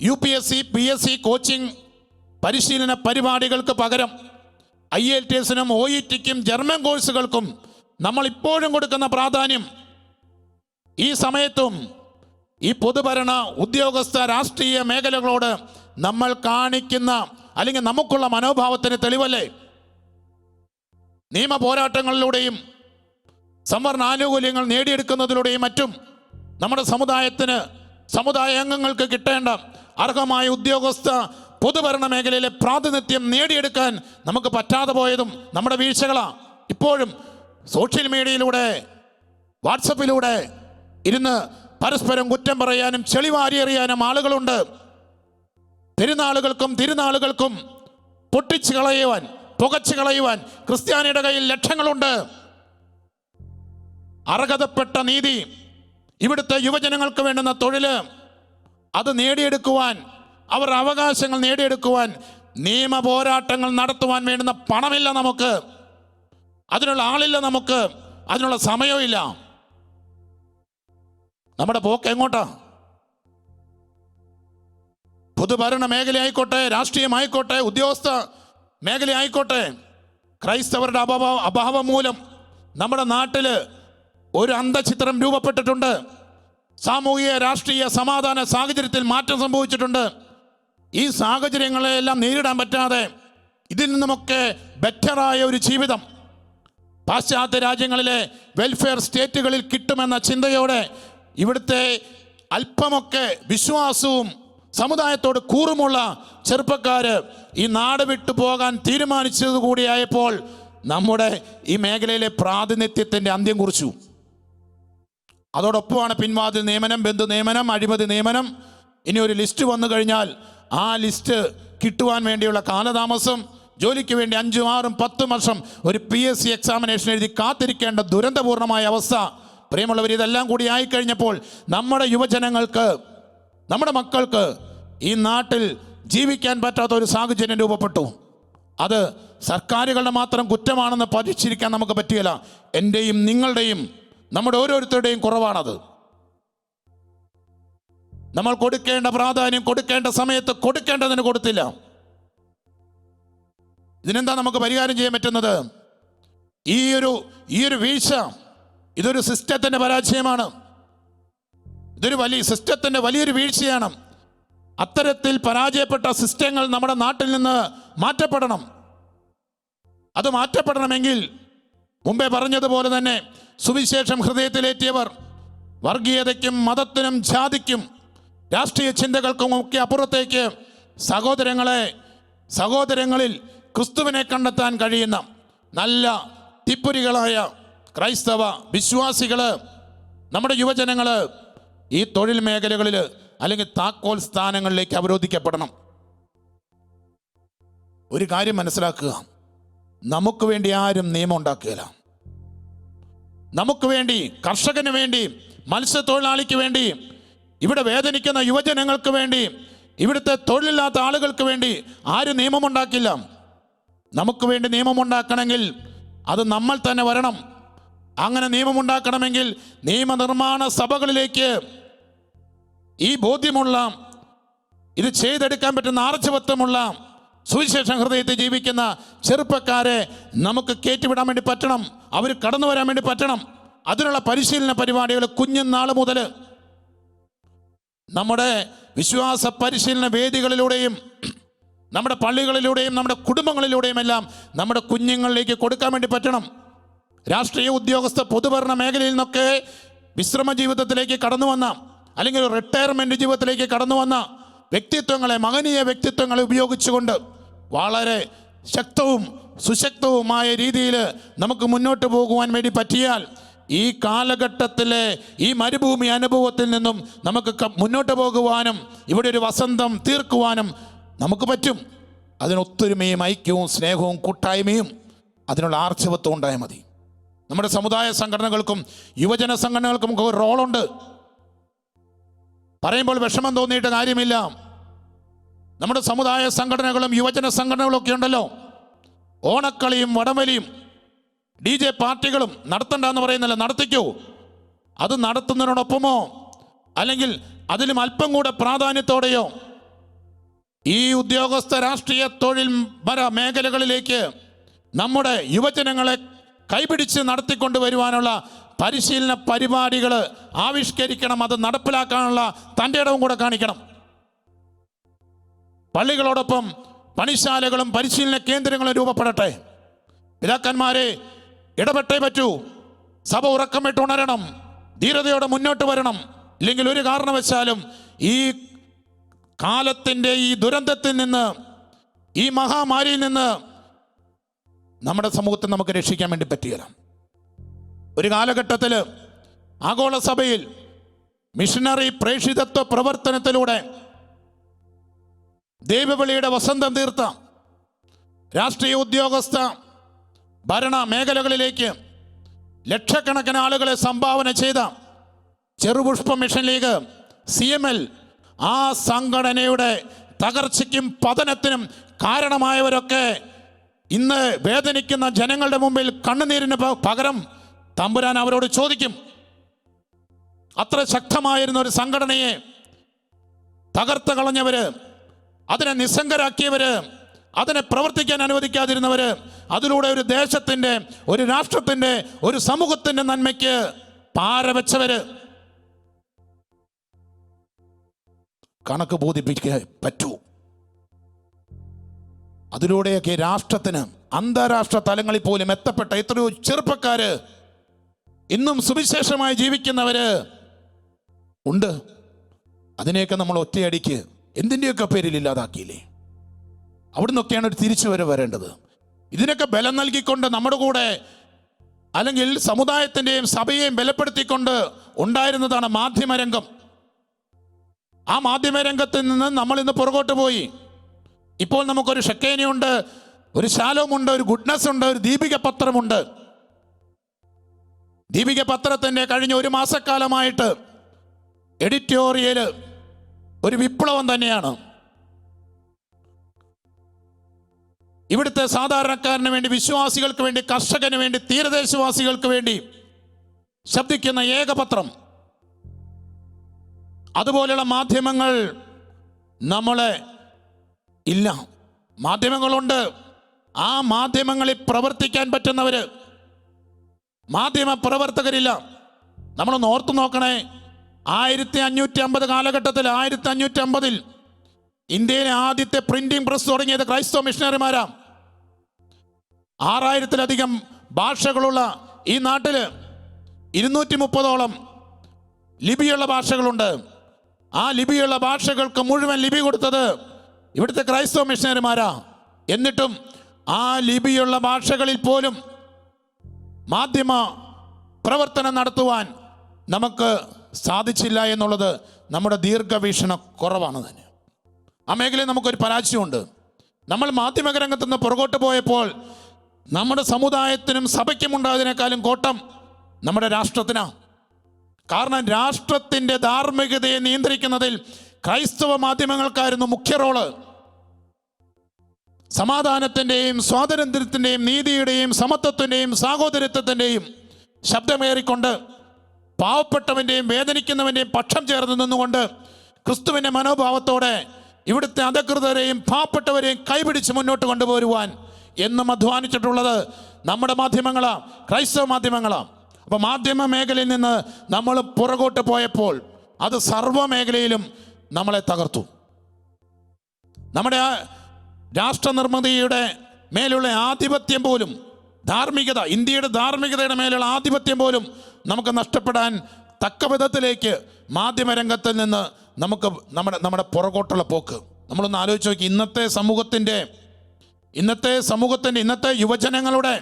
UPSC PSC കോച്ചിങ് പരിശീലന പരിപാടികൾക്ക് പകരം IELTS-നും OET-ക്കും ജർമ്മൻ കോഴ്സുകൾക്കും നമ്മൾ ഇപ്പോഴും കൊടുക്കുന്ന പ്രാധാന്യം ഈ സമയത്തും ഈ പൊതുഭരണ ഉദ്യോഗസ്ഥ രാഷ്ട്രീയ മേഖലകളോട് നമ്മൾ കാണിക്കുന്ന അല്ലെങ്കിൽ നമുക്കുള്ള മനോഭാവത്തിന് തെളിവല്ലേ? നിയമ പോരാട്ടങ്ങളിലൂടെയും സംവരണ ആനുകൂല്യങ്ങൾ നേടിയെടുക്കുന്നതിലൂടെയും മറ്റും നമ്മുടെ സമുദായ അംഗങ്ങൾക്ക് കിട്ടേണ്ട അർഹമായ ഉദ്യോഗസ്ഥ പൊതുഭരണ മേഖലയിലെ പ്രാതിനിധ്യം നേടിയെടുക്കാൻ നമുക്ക് പറ്റാതെ പോയതും നമ്മുടെ വീഴ്ചകളാണ്. ഇപ്പോഴും സോഷ്യൽ മീഡിയയിലൂടെ, വാട്സപ്പിലൂടെ ഇരുന്ന് പരസ്പരം കുറ്റം പറയാനും ചെളിവാരിയെറിയാനും ആളുകളുണ്ട്. തിരുനാളുകൾക്കും പൊട്ടിച്ചു കളയുവാൻ, പുകച്ചു കളയുവാൻ ക്രിസ്ത്യാനിയുടെ കയ്യിൽ ലക്ഷങ്ങളുണ്ട്. അർഹതപ്പെട്ട നീതി, ഇവിടുത്തെ യുവജനങ്ങൾക്ക് വേണ്ടുന്ന തൊഴില്, അത് നേടിയെടുക്കുവാൻ, അവരുടെ അവകാശങ്ങൾ നേടിയെടുക്കുവാൻ നിയമ പോരാട്ടങ്ങൾ നടത്തുവാൻ വേണ്ടുന്ന പണമില്ല നമുക്ക്, അതിനുള്ള ആളില്ല നമുക്ക്, അതിനുള്ള സമയമില്ല. നമ്മുടെ പോക്ക് എങ്ങോട്ടാ? പൊതുഭരണ മേഖലയായിക്കോട്ടെ, രാഷ്ട്രീയമായിക്കോട്ടെ, ഉദ്യോഗസ്ഥ മേഖലയായിക്കോട്ടെ, ക്രൈസ്തവരുടെ അഭാവം മൂലം നമ്മുടെ നാട്ടിൽ ഒരു അന്ധചിത്രം രൂപപ്പെട്ടിട്ടുണ്ട്. സാമൂഹിക രാഷ്ട്രീയ സമാധാന സാഹചര്യത്തിൽ മാറ്റം സംഭവിച്ചിട്ടുണ്ട്. ഈ സാഹചര്യങ്ങളെല്ലാം നേരിടാൻ പറ്റാതെ ഇതിൽ നിന്നുമൊക്കെ ബെറ്ററായ ഒരു ജീവിതം പാശ്ചാത്യ രാജ്യങ്ങളിലെ വെൽഫെയർ സ്റ്റേറ്റുകളിൽ കിട്ടുമെന്ന ചിന്തയോടെ ഇവിടുത്തെ അല്പമൊക്കെ വിശ്വാസവും സമുദായത്തോട് കൂറുമുള്ള ചെറുപ്പക്കാര് ഈ നാട് വിട്ടു പോകാൻ തീരുമാനിച്ചതുകൂടിയായപ്പോൾ നമ്മുടെ ഈ മേഖലയിലെ പ്രാതിനിധ്യത്തിൻ്റെ അന്ത്യം കുറിച്ചു. അതോടൊപ്പമാണ് പിൻവാതിൽ നിയമനം, ബന്ധു നിയമനം, അഴിമതി നിയമനം. ഇനി ഒരു ലിസ്റ്റ് വന്നു കഴിഞ്ഞാൽ ആ ലിസ്റ്റ് കിട്ടുവാൻ വേണ്ടിയുള്ള കാലതാമസം, ജോലിക്ക് വേണ്ടി 5, 6, 10 വർഷം ഒരു PSC എക്സാമിനേഷൻ എഴുതി കാത്തിരിക്കേണ്ട ദുരന്തപൂർണമായ അവസ്ഥ. പ്രിയമുള്ളവർ, ഇതെല്ലാം കൂടി ആയിക്കഴിഞ്ഞപ്പോൾ നമ്മുടെ യുവജനങ്ങൾക്ക്, നമ്മുടെ മക്കൾക്ക് ഈ നാട്ടിൽ ജീവിക്കാൻ പറ്റാത്ത ഒരു സാഹചര്യം രൂപപ്പെട്ടു. അത് സർക്കാരുകളുടെ മാത്രം കുറ്റമാണെന്ന് പരിഹരിച്ചിരിക്കാൻ നമുക്ക് പറ്റുകയില്ല. എൻ്റെയും നിങ്ങളുടെയും നമ്മുടെ ഓരോരുത്തരുടെയും കുറവാണത്. നമ്മൾ കൊടുക്കേണ്ട പ്രാധാന്യം കൊടുക്കേണ്ട സമയത്ത് കൊടുക്കേണ്ടതിന് കൊടുത്തില്ല. ഇതിനെന്താ നമുക്ക് പരിഹാരം ചെയ്യാൻ പറ്റുന്നത്? ഈ ഒരു വീഴ്ച ഇതൊരു സിസ്റ്റത്തിൻ്റെ പരാജയമാണ്. ഇതൊരു സിസ്റ്റത്തിൻ്റെ വലിയൊരു വീഴ്ചയാണ്. അത്തരത്തിൽ പരാജയപ്പെട്ട സിസ്റ്റങ്ങൾ നമ്മുടെ നാട്ടിൽ നിന്ന് മാറ്റപ്പെടണം. അത് മാറ്റപ്പെടണമെങ്കിൽ മുമ്പേ പറഞ്ഞതുപോലെ തന്നെ സുവിശേഷം ഹൃദയത്തിലേറ്റിയവർ വർഗീയതയ്ക്കും മതത്തിനും ജാതിക്കും രാഷ്ട്രീയ ചിന്തകൾക്കും ഒക്കെ അപ്പുറത്തേക്ക് സഹോദരങ്ങളിൽ ക്രിസ്തുവിനെ കണ്ടെത്താൻ കഴിയുന്ന നല്ല തിപ്പുരികളായ ക്രൈസ്തവ വിശ്വാസികൾ, നമ്മുടെ യുവജനങ്ങൾ ഈ തൊഴിൽ മേഖലകളിൽ അല്ലെങ്കിൽ താക്കോൽ സ്ഥാനങ്ങളിലേക്ക് അവരോധിക്കപ്പെടണം. ഒരു കാര്യം മനസ്സിലാക്കുക, നമുക്ക് വേണ്ടി ആരും നിയമം ഉണ്ടാക്കുകയില്ല. നമുക്ക് വേണ്ടി, കർഷകന് വേണ്ടി, മത്സ്യത്തൊഴിലാളിക്ക് വേണ്ടി, ഇവിടെ വേദനിക്കുന്ന യുവജനങ്ങൾക്ക് വേണ്ടി, ഇവിടുത്തെ തൊഴിലില്ലാത്ത ആളുകൾക്ക് വേണ്ടി ആരും നിയമമുണ്ടാക്കില്ല. നമുക്ക് വേണ്ടി നിയമമുണ്ടാക്കണമെങ്കിൽ അത് നമ്മൾ തന്നെ വരണം. അങ്ങനെ നിയമമുണ്ടാക്കണമെങ്കിൽ നിയമനിർമ്മാണ സഭകളിലേക്ക് ഈ ബോധ്യമുള്ള, ഇത് ചെയ്തെടുക്കാൻ പറ്റുന്ന ആർജവത്വമുള്ള സുവിശേഷ ഹൃദയത്തിൽ ജീവിക്കുന്ന ചെറുപ്പക്കാരെ നമുക്ക് കയറ്റിവിടാൻ വേണ്ടി പറ്റണം. അവർ കടന്നു വരാൻ വേണ്ടി പറ്റണം. അതിനുള്ള പരിശീലന പരിപാടികൾ കുഞ്ഞുനാൾ മുതൽ നമ്മുടെ വിശ്വാസ പരിശീലന വേദികളിലൂടെയും നമ്മുടെ പള്ളികളിലൂടെയും നമ്മുടെ കുടുംബങ്ങളിലൂടെയും എല്ലാം നമ്മുടെ കുഞ്ഞുങ്ങളിലേക്ക് കൊടുക്കാൻ വേണ്ടി പറ്റണം. രാഷ്ട്രീയ ഉദ്യോഗസ്ഥ പൊതുഭരണ മേഖലയിൽ നിന്നൊക്കെ വിശ്രമ ജീവിതത്തിലേക്ക് കടന്നു വന്ന, അല്ലെങ്കിൽ റിട്ടയർമെൻറ്റ് ജീവിതത്തിലേക്ക് കടന്നു വന്ന വ്യക്തിത്വങ്ങളെ, മഹനീയ വ്യക്തിത്വങ്ങളെ ഉപയോഗിച്ചുകൊണ്ട് വളരെ ശക്തവും സുശക്തവുമായ രീതിയിൽ നമുക്ക് മുന്നോട്ട് പോകുവാൻ വേണ്ടി പറ്റിയാൽ ഈ കാലഘട്ടത്തിലെ ഈ മരുഭൂമി അനുഭവത്തിൽ നിന്നും നമുക്ക് മുന്നോട്ട് പോകുവാനും ഇവിടെ ഒരു വസന്തം തീർക്കുവാനും നമുക്ക് പറ്റും. അതിനൊത്തൊരുമയും ഐക്യവും സ്നേഹവും കൂട്ടായ്മയും അതിനുള്ള ആർജവത്വം ഉണ്ടായാൽ മതി. നമ്മുടെ സമുദായ സംഘടനകൾക്കും യുവജന സംഘടനകൾക്കും ഒരു റോളുണ്ട്. പറയുമ്പോൾ വിഷമം തോന്നിയിട്ട് കാര്യമില്ല. നമ്മുടെ സമുദായ സംഘടനകളും യുവജന സംഘടനകളും ഒക്കെ ഉണ്ടല്ലോ. ഓണക്കളിയും വടംവലിയും DJ പാർട്ടികളും നടത്തണ്ടെന്ന് പറയുന്നില്ല, നടത്തിക്കോ. അത് നടത്തുന്നതിനോടൊപ്പമോ അല്ലെങ്കിൽ അതിലും അല്പം കൂടെ പ്രാധാന്യത്തോടെയോ ഈ ഉദ്യോഗസ്ഥ രാഷ്ട്രീയ തൊഴിൽ മേഖലകളിലേക്ക് നമ്മുടെ യുവജനങ്ങളെ കൈപിടിച്ച് നടത്തിക്കൊണ്ടുവരുവാനുള്ള പരിശീലന പരിപാടികൾ ആവിഷ്കരിക്കണം. അത് നടപ്പിലാക്കാനുള്ള തൻ്റെ ഇടവും കൂടെ കാണിക്കണം. പള്ളികളോടൊപ്പം പണിശാലകളും പരിശീലന കേന്ദ്രങ്ങളും രൂപപ്പെടട്ടെ. പിതാക്കന്മാരെ, ഇടപെട്ടേ പറ്റൂ. സഭ ഉറക്കം വിട്ട് ഉണരണം, ധീരതയോടെ മുന്നോട്ട് വരണം. ഇല്ലെങ്കിൽ ഒരു കാരണവശാലും ഈ കാലത്തിൻ്റെ ഈ ദുരന്തത്തിൽ നിന്ന്, ഈ മഹാമാരിയിൽ നിന്ന് നമ്മുടെ സമൂഹത്തെ നമുക്ക് രക്ഷിക്കാൻ വേണ്ടി പറ്റുകയില്ല. ഒരു കാലഘട്ടത്തിൽ ആഗോള സഭയിൽ മിഷനറി പ്രേഷിതത്വ പ്രവർത്തനത്തിലൂടെ ദൈവവിളിയുടെ വസന്തം തീർത്ത രാഷ്ട്രീയ ഉദ്യോഗസ്ഥ ഭരണ മേഖലകളിലേക്ക് ലക്ഷക്കണക്കിന് ആളുകളെ സംഭാവന ചെയ്ത ചെറുപുഷ്പ മിഷൻ ലീഗ്, CML, ആ സംഘടനയുടെ തകർച്ചയ്ക്കും പതനത്തിനും കാരണമായവരൊക്കെ ഇന്ന് വേദനിക്കുന്ന ജനങ്ങളുടെ മുമ്പിൽ കണ്ണുനീരിന് പകരം തമ്പുരാൻ അവരോട് ചോദിക്കും. അത്ര ശക്തമായിരുന്ന ഒരു സംഘടനയെ തകർത്ത് കളഞ്ഞവര്, അതിനെ നിസ്സംഗരാക്കിയവര്, അതിനെ പ്രവർത്തിക്കാൻ അനുവദിക്കാതിരുന്നവര്, അതിലൂടെ ഒരു ദേശത്തിൻ്റെ, ഒരു രാഷ്ട്രത്തിൻ്റെ, ഒരു സമൂഹത്തിൻ്റെ നന്മയ്ക്ക് പാരവെച്ചവര് കണക്ക് ബോധിപ്പിക്കാൻ പറ്റൂ. അതിലൂടെയൊക്കെ രാഷ്ട്രത്തിന് അന്താരാഷ്ട്ര തലങ്ങളിൽ പോലും എത്തപ്പെട്ട എത്രയോ ചെറുപ്പക്കാര് ഇന്നും സുവിശേഷമായി ജീവിക്കുന്നവര് ഉണ്ട്. അതിനെയൊക്കെ നമ്മൾ ഒറ്റയടിക്ക് എന്തിൻ്റെയൊക്കെ പേരിൽ ഇല്ലാതാക്കിയില്ലേ? അവിടെ നിന്നൊക്കെയാണ് ഒരു തിരിച്ചുവരവ് വരേണ്ടത്. ഇതിനൊക്കെ ബലം നൽകിക്കൊണ്ട് നമ്മുടെ കൂടെ, അല്ലെങ്കിൽ സമുദായത്തിൻ്റെയും സഭയെയും ബലപ്പെടുത്തിക്കൊണ്ട് ഉണ്ടായിരുന്നതാണ് മാധ്യമരംഗം. ആ മാധ്യമരംഗത്തിൽ നിന്ന് നമ്മൾ ഇന്ന് പുറകോട്ട് പോയി. ഇപ്പോൾ നമുക്കൊരു ഷെക്കേനയുണ്ട്, ഒരു ശാലോമുണ്ട്, ഒരു ഗുഡ്നസ് ഉണ്ട്, ഒരു ദീപിക പത്രമുണ്ട്. ദീപിക പത്രത്തിൻ്റെ കഴിഞ്ഞ ഒരു മാസക്കാലമായിട്ട് എഡിറ്റോറിയൽ ഒരു വിപ്ലവം തന്നെയാണ്. ഇവിടുത്തെ സാധാരണക്കാരന് വേണ്ടി, വിശ്വാസികൾക്ക് വേണ്ടി, കർഷകന് വേണ്ടി, തീരദേശവാസികൾക്ക് വേണ്ടി ശബ്ദിക്കുന്ന ഏകപത്രം. അതുപോലെയുള്ള മാധ്യമങ്ങൾ നമ്മളെ ഇല്ല. മാധ്യമങ്ങളുണ്ട്. ആ മാധ്യമങ്ങളിൽ പ്രവർത്തിക്കാൻ പറ്റുന്നവര്, മാധ്യമ പ്രവർത്തകരില്ല. നമ്മളൊന്ന് ഓർത്തു നോക്കണേ. 1550 കാലഘട്ടത്തിൽ, 1550 ഇന്ത്യയിലെ ആദ്യത്തെ പ്രിന്റിംഗ് പ്രസ് തുടങ്ങിയത് ക്രൈസ്തവ മിഷണറിമാരാ. 6000-ലധികം ഭാഷകളുള്ള ഈ നാട്ടിൽ 230ഓളം ലിപിയുള്ള ഭാഷകളുണ്ട്. ആ ലിപിയുള്ള ഭാഷകൾക്ക് മുഴുവൻ ലിപി കൊടുത്തത് ഇവിടുത്തെ ക്രൈസ്തവ മിഷണറിമാരാ. എന്നിട്ടും ആ ലിപിയുള്ള ഭാഷകളിൽ പോലും മാധ്യമ പ്രവർത്തനം നടത്തുവാൻ നമുക്ക് സാധിച്ചില്ല എന്നുള്ളത് നമ്മുടെ ദീർഘവീക്ഷണ കുറവാണ് തന്നെ. ആ മേഖലയിൽ നമുക്കൊരു പരാജയമുണ്ട്. നമ്മൾ മാധ്യമ രംഗത്ത് നിന്ന് പുറകോട്ട് പോയപ്പോൾ നമ്മുടെ സമുദായത്തിനും സഭയ്ക്കും ഉണ്ടായതിനേക്കാളും കോട്ടം നമ്മുടെ രാഷ്ട്രത്തിനാണ്. കാരണം രാഷ്ട്രത്തിൻ്റെ ധാർമ്മികതയെ നിയന്ത്രിക്കുന്നതിൽ ക്രൈസ്തവ മാധ്യമങ്ങൾക്കായിരുന്നു മുഖ്യ റോള്. സമാധാനത്തിൻ്റെയും സ്വാതന്ത്ര്യത്തിൻ്റെയും നീതിയുടെയും സമത്വത്തിൻ്റെയും സാഹോദര്യത്തിൻ്റെയും ശബ്ദമേറിക്കൊണ്ട് പാവപ്പെട്ടവൻ്റെയും വേദനിക്കുന്നവൻ്റെയും പക്ഷം ചേർന്ന് നിന്നുകൊണ്ട് ക്രിസ്തുവിൻ്റെ മനോഭാവത്തോടെ ഇവിടുത്തെ അധികൃതരെയും പാവപ്പെട്ടവരെയും കൈപിടിച്ച് മുന്നോട്ട് കൊണ്ടുപോരുവാൻ എന്നും അധ്വാനിച്ചിട്ടുള്ളത് നമ്മുടെ മാധ്യമങ്ങളാണ്, ക്രൈസ്തവ മാധ്യമങ്ങളാണ്. അപ്പോൾ മാധ്യമ മേഖലയിൽ നിന്ന് നമ്മൾ പുറകോട്ട് പോയപ്പോൾ അത് സർവ്വ മേഖലയിലും നമ്മളെ തകർത്തു. നമ്മുടെ രാഷ്ട്ര നിർമ്മിതിയുടെ മേലുള്ള ആധിപത്യം പോലും, ധാർമ്മികത, ഇന്ത്യയുടെ ധാർമ്മികതയുടെ മേലുള്ള ആധിപത്യം പോലും നമുക്ക് നഷ്ടപ്പെടാൻ തക്ക വിധത്തിലേക്ക് മാധ്യമരംഗത്തിൽ നിന്ന് നമുക്ക് നമ്മുടെ പുറകോട്ടുള്ള പോക്ക് നമ്മളൊന്ന് ആലോചിച്ച് നോക്കി. ഇന്നത്തെ യുവജനങ്ങളുടെ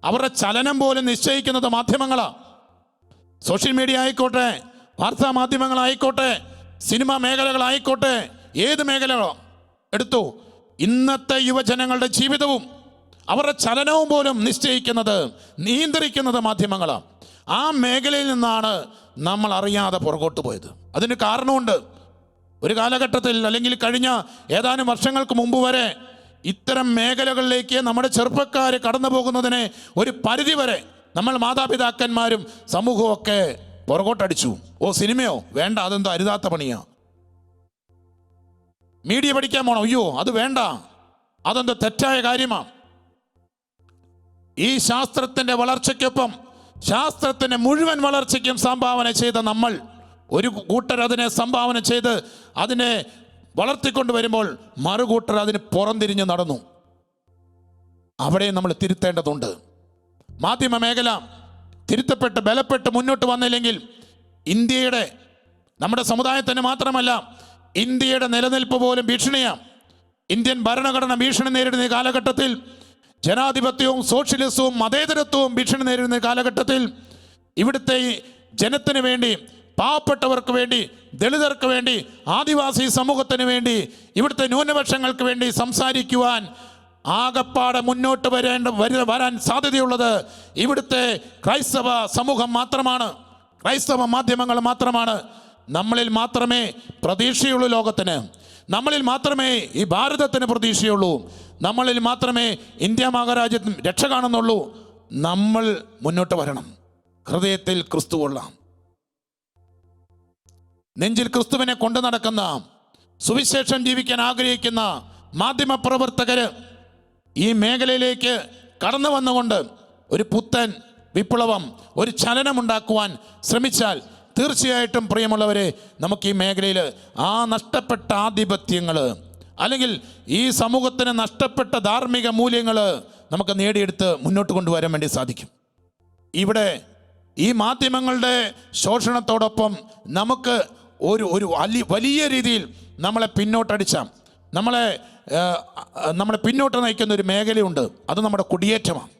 അവരുടെ ചലനം പോലും നിശ്ചയിക്കുന്നത് മാധ്യമങ്ങളാണ്. സോഷ്യൽ മീഡിയ ആയിക്കോട്ടെ, വാർത്താ മാധ്യമങ്ങളായിക്കോട്ടെ, സിനിമാ മേഖലകളായിക്കോട്ടെ, ഏത് മേഖലകളോ എടുത്തു, ഇന്നത്തെ യുവജനങ്ങളുടെ ജീവിതവും അവരുടെ ചലനവും പോലും നിയന്ത്രിക്കുന്നത് മാധ്യമങ്ങളാണ്. ആ മേഖലയിൽ നിന്നാണ് നമ്മൾ അറിയാതെ പുറകോട്ട് പോയത്. അതിന് കാരണമുണ്ട്. ഒരു കാലഘട്ടത്തിൽ, അല്ലെങ്കിൽ കഴിഞ്ഞ ഏതാനും വർഷങ്ങൾക്ക് മുമ്പ് വരെ ഇത്തരം മേഖലകളിലേക്ക് നമ്മുടെ ചെറുപ്പക്കാർ കടന്നു പോകുന്നതിനെ ഒരു പരിധിവരെ നമ്മൾ മാതാപിതാക്കന്മാരും സമൂഹവും ഒക്കെ പുറകോട്ടടിച്ചു. സിനിമയോ വേണ്ട, അതെന്തോ അരുതാത്ത പണിയാ. മീഡിയ പഠിക്കാൻ പോണോ, അയ്യോ അത് വേണ്ട, അതെന്തോ തെറ്റായ കാര്യമാണ്. ഈ ശാസ്ത്രത്തിൻ്റെ വളർച്ചയ്ക്കൊപ്പം ശാസ്ത്രത്തിൻ്റെ മുഴുവൻ വളർച്ചയ്ക്കും സംഭാവന ചെയ്ത നമ്മൾ, ഒരു കൂട്ടർ അതിനെ സംഭാവന ചെയ്ത് അതിനെ വളർത്തിക്കൊണ്ട് വരുമ്പോൾ മറുകൂട്ടർ അതിന് പുറംതിരിഞ്ഞ് നടന്നു. അവിടെ നമ്മൾ തിരുത്തേണ്ടതുണ്ട്. മാധ്യമ മേഖല തിരുത്തപ്പെട്ട് ബലപ്പെട്ട് മുന്നോട്ട് വന്നില്ലെങ്കിൽ ഇന്ത്യയുടെ, നമ്മുടെ സമുദായത്തിന് മാത്രമല്ല ഇന്ത്യയുടെ നിലനിൽപ്പ് പോലും ഭീഷണിയാണ്. ഇന്ത്യൻ ഭരണഘടന ഭീഷണി നേരിടുന്ന കാലഘട്ടത്തിൽ, ജനാധിപത്യവും സോഷ്യലിസവും മതേതരത്വവും ഭീഷണി നേരിടുന്ന കാലഘട്ടത്തിൽ ഇവിടുത്തെ ജനത്തിന് വേണ്ടി, പാവപ്പെട്ടവർക്ക് വേണ്ടി, ദളിതർക്ക് വേണ്ടി, ആദിവാസി സമൂഹത്തിന് വേണ്ടി, ഇവിടുത്തെ ന്യൂനപക്ഷങ്ങൾക്ക് വേണ്ടി സംസാരിക്കുവാൻ ആകപ്പാടെ മുന്നോട്ട് വരാൻ സാധ്യതയുള്ളത് ഇവിടുത്തെ ക്രൈസ്തവ സമൂഹം മാത്രമാണ്, ക്രൈസ്തവ മാധ്യമങ്ങൾ മാത്രമാണ്. നമ്മളിൽ മാത്രമേ പ്രതീക്ഷയുള്ളൂ ലോകത്തിന്, നമ്മളിൽ മാത്രമേ ഈ ഭാരതത്തിന് പ്രതീക്ഷയുള്ളൂ, നമ്മളിൽ മാത്രമേ ഇന്ത്യ മഹാരാജ്യത്തിന് രക്ഷ കാണുന്നുള്ളൂ. നമ്മൾ മുന്നോട്ട് വരണം. ഹൃദയത്തിൽ ക്രിസ്തു കൊള്ളാം, നെഞ്ചിൽ ക്രിസ്തുവിനെ കൊണ്ടു നടക്കുന്ന, സുവിശേഷം ജീവിക്കാൻ ആഗ്രഹിക്കുന്ന മാധ്യമപ്രവർത്തകര് ഈ മേഖലയിലേക്ക് കടന്നു വന്നുകൊണ്ട് ഒരു പുത്തൻ വിപ്ലവം, ഒരു ചലനമുണ്ടാക്കുവാൻ ശ്രമിച്ചാൽ തീർച്ചയായിട്ടും പ്രിയമുള്ളവരെ, നമുക്ക് ഈ മേഖലയിൽ ആ നഷ്ടപ്പെട്ട ആധിപത്യങ്ങൾ, അല്ലെങ്കിൽ ഈ സമൂഹത്തിന് നഷ്ടപ്പെട്ട ധാർമ്മിക മൂല്യങ്ങൾ നമുക്ക് നേടിയെടുത്ത് മുന്നോട്ട് കൊണ്ടുവരാൻ വേണ്ടി സാധിക്കും. ഇവിടെ ഈ മാധ്യമങ്ങളുടെ ശോഷണത്തോടൊപ്പം നമുക്ക് ഒരു വലിയ രീതിയിൽ നമ്മളെ പിന്നോട്ട് നയിക്കുന്ന ഒരു മേഖലയുണ്ട്. അത് നമ്മുടെ കുടിയേറ്റമാണ്,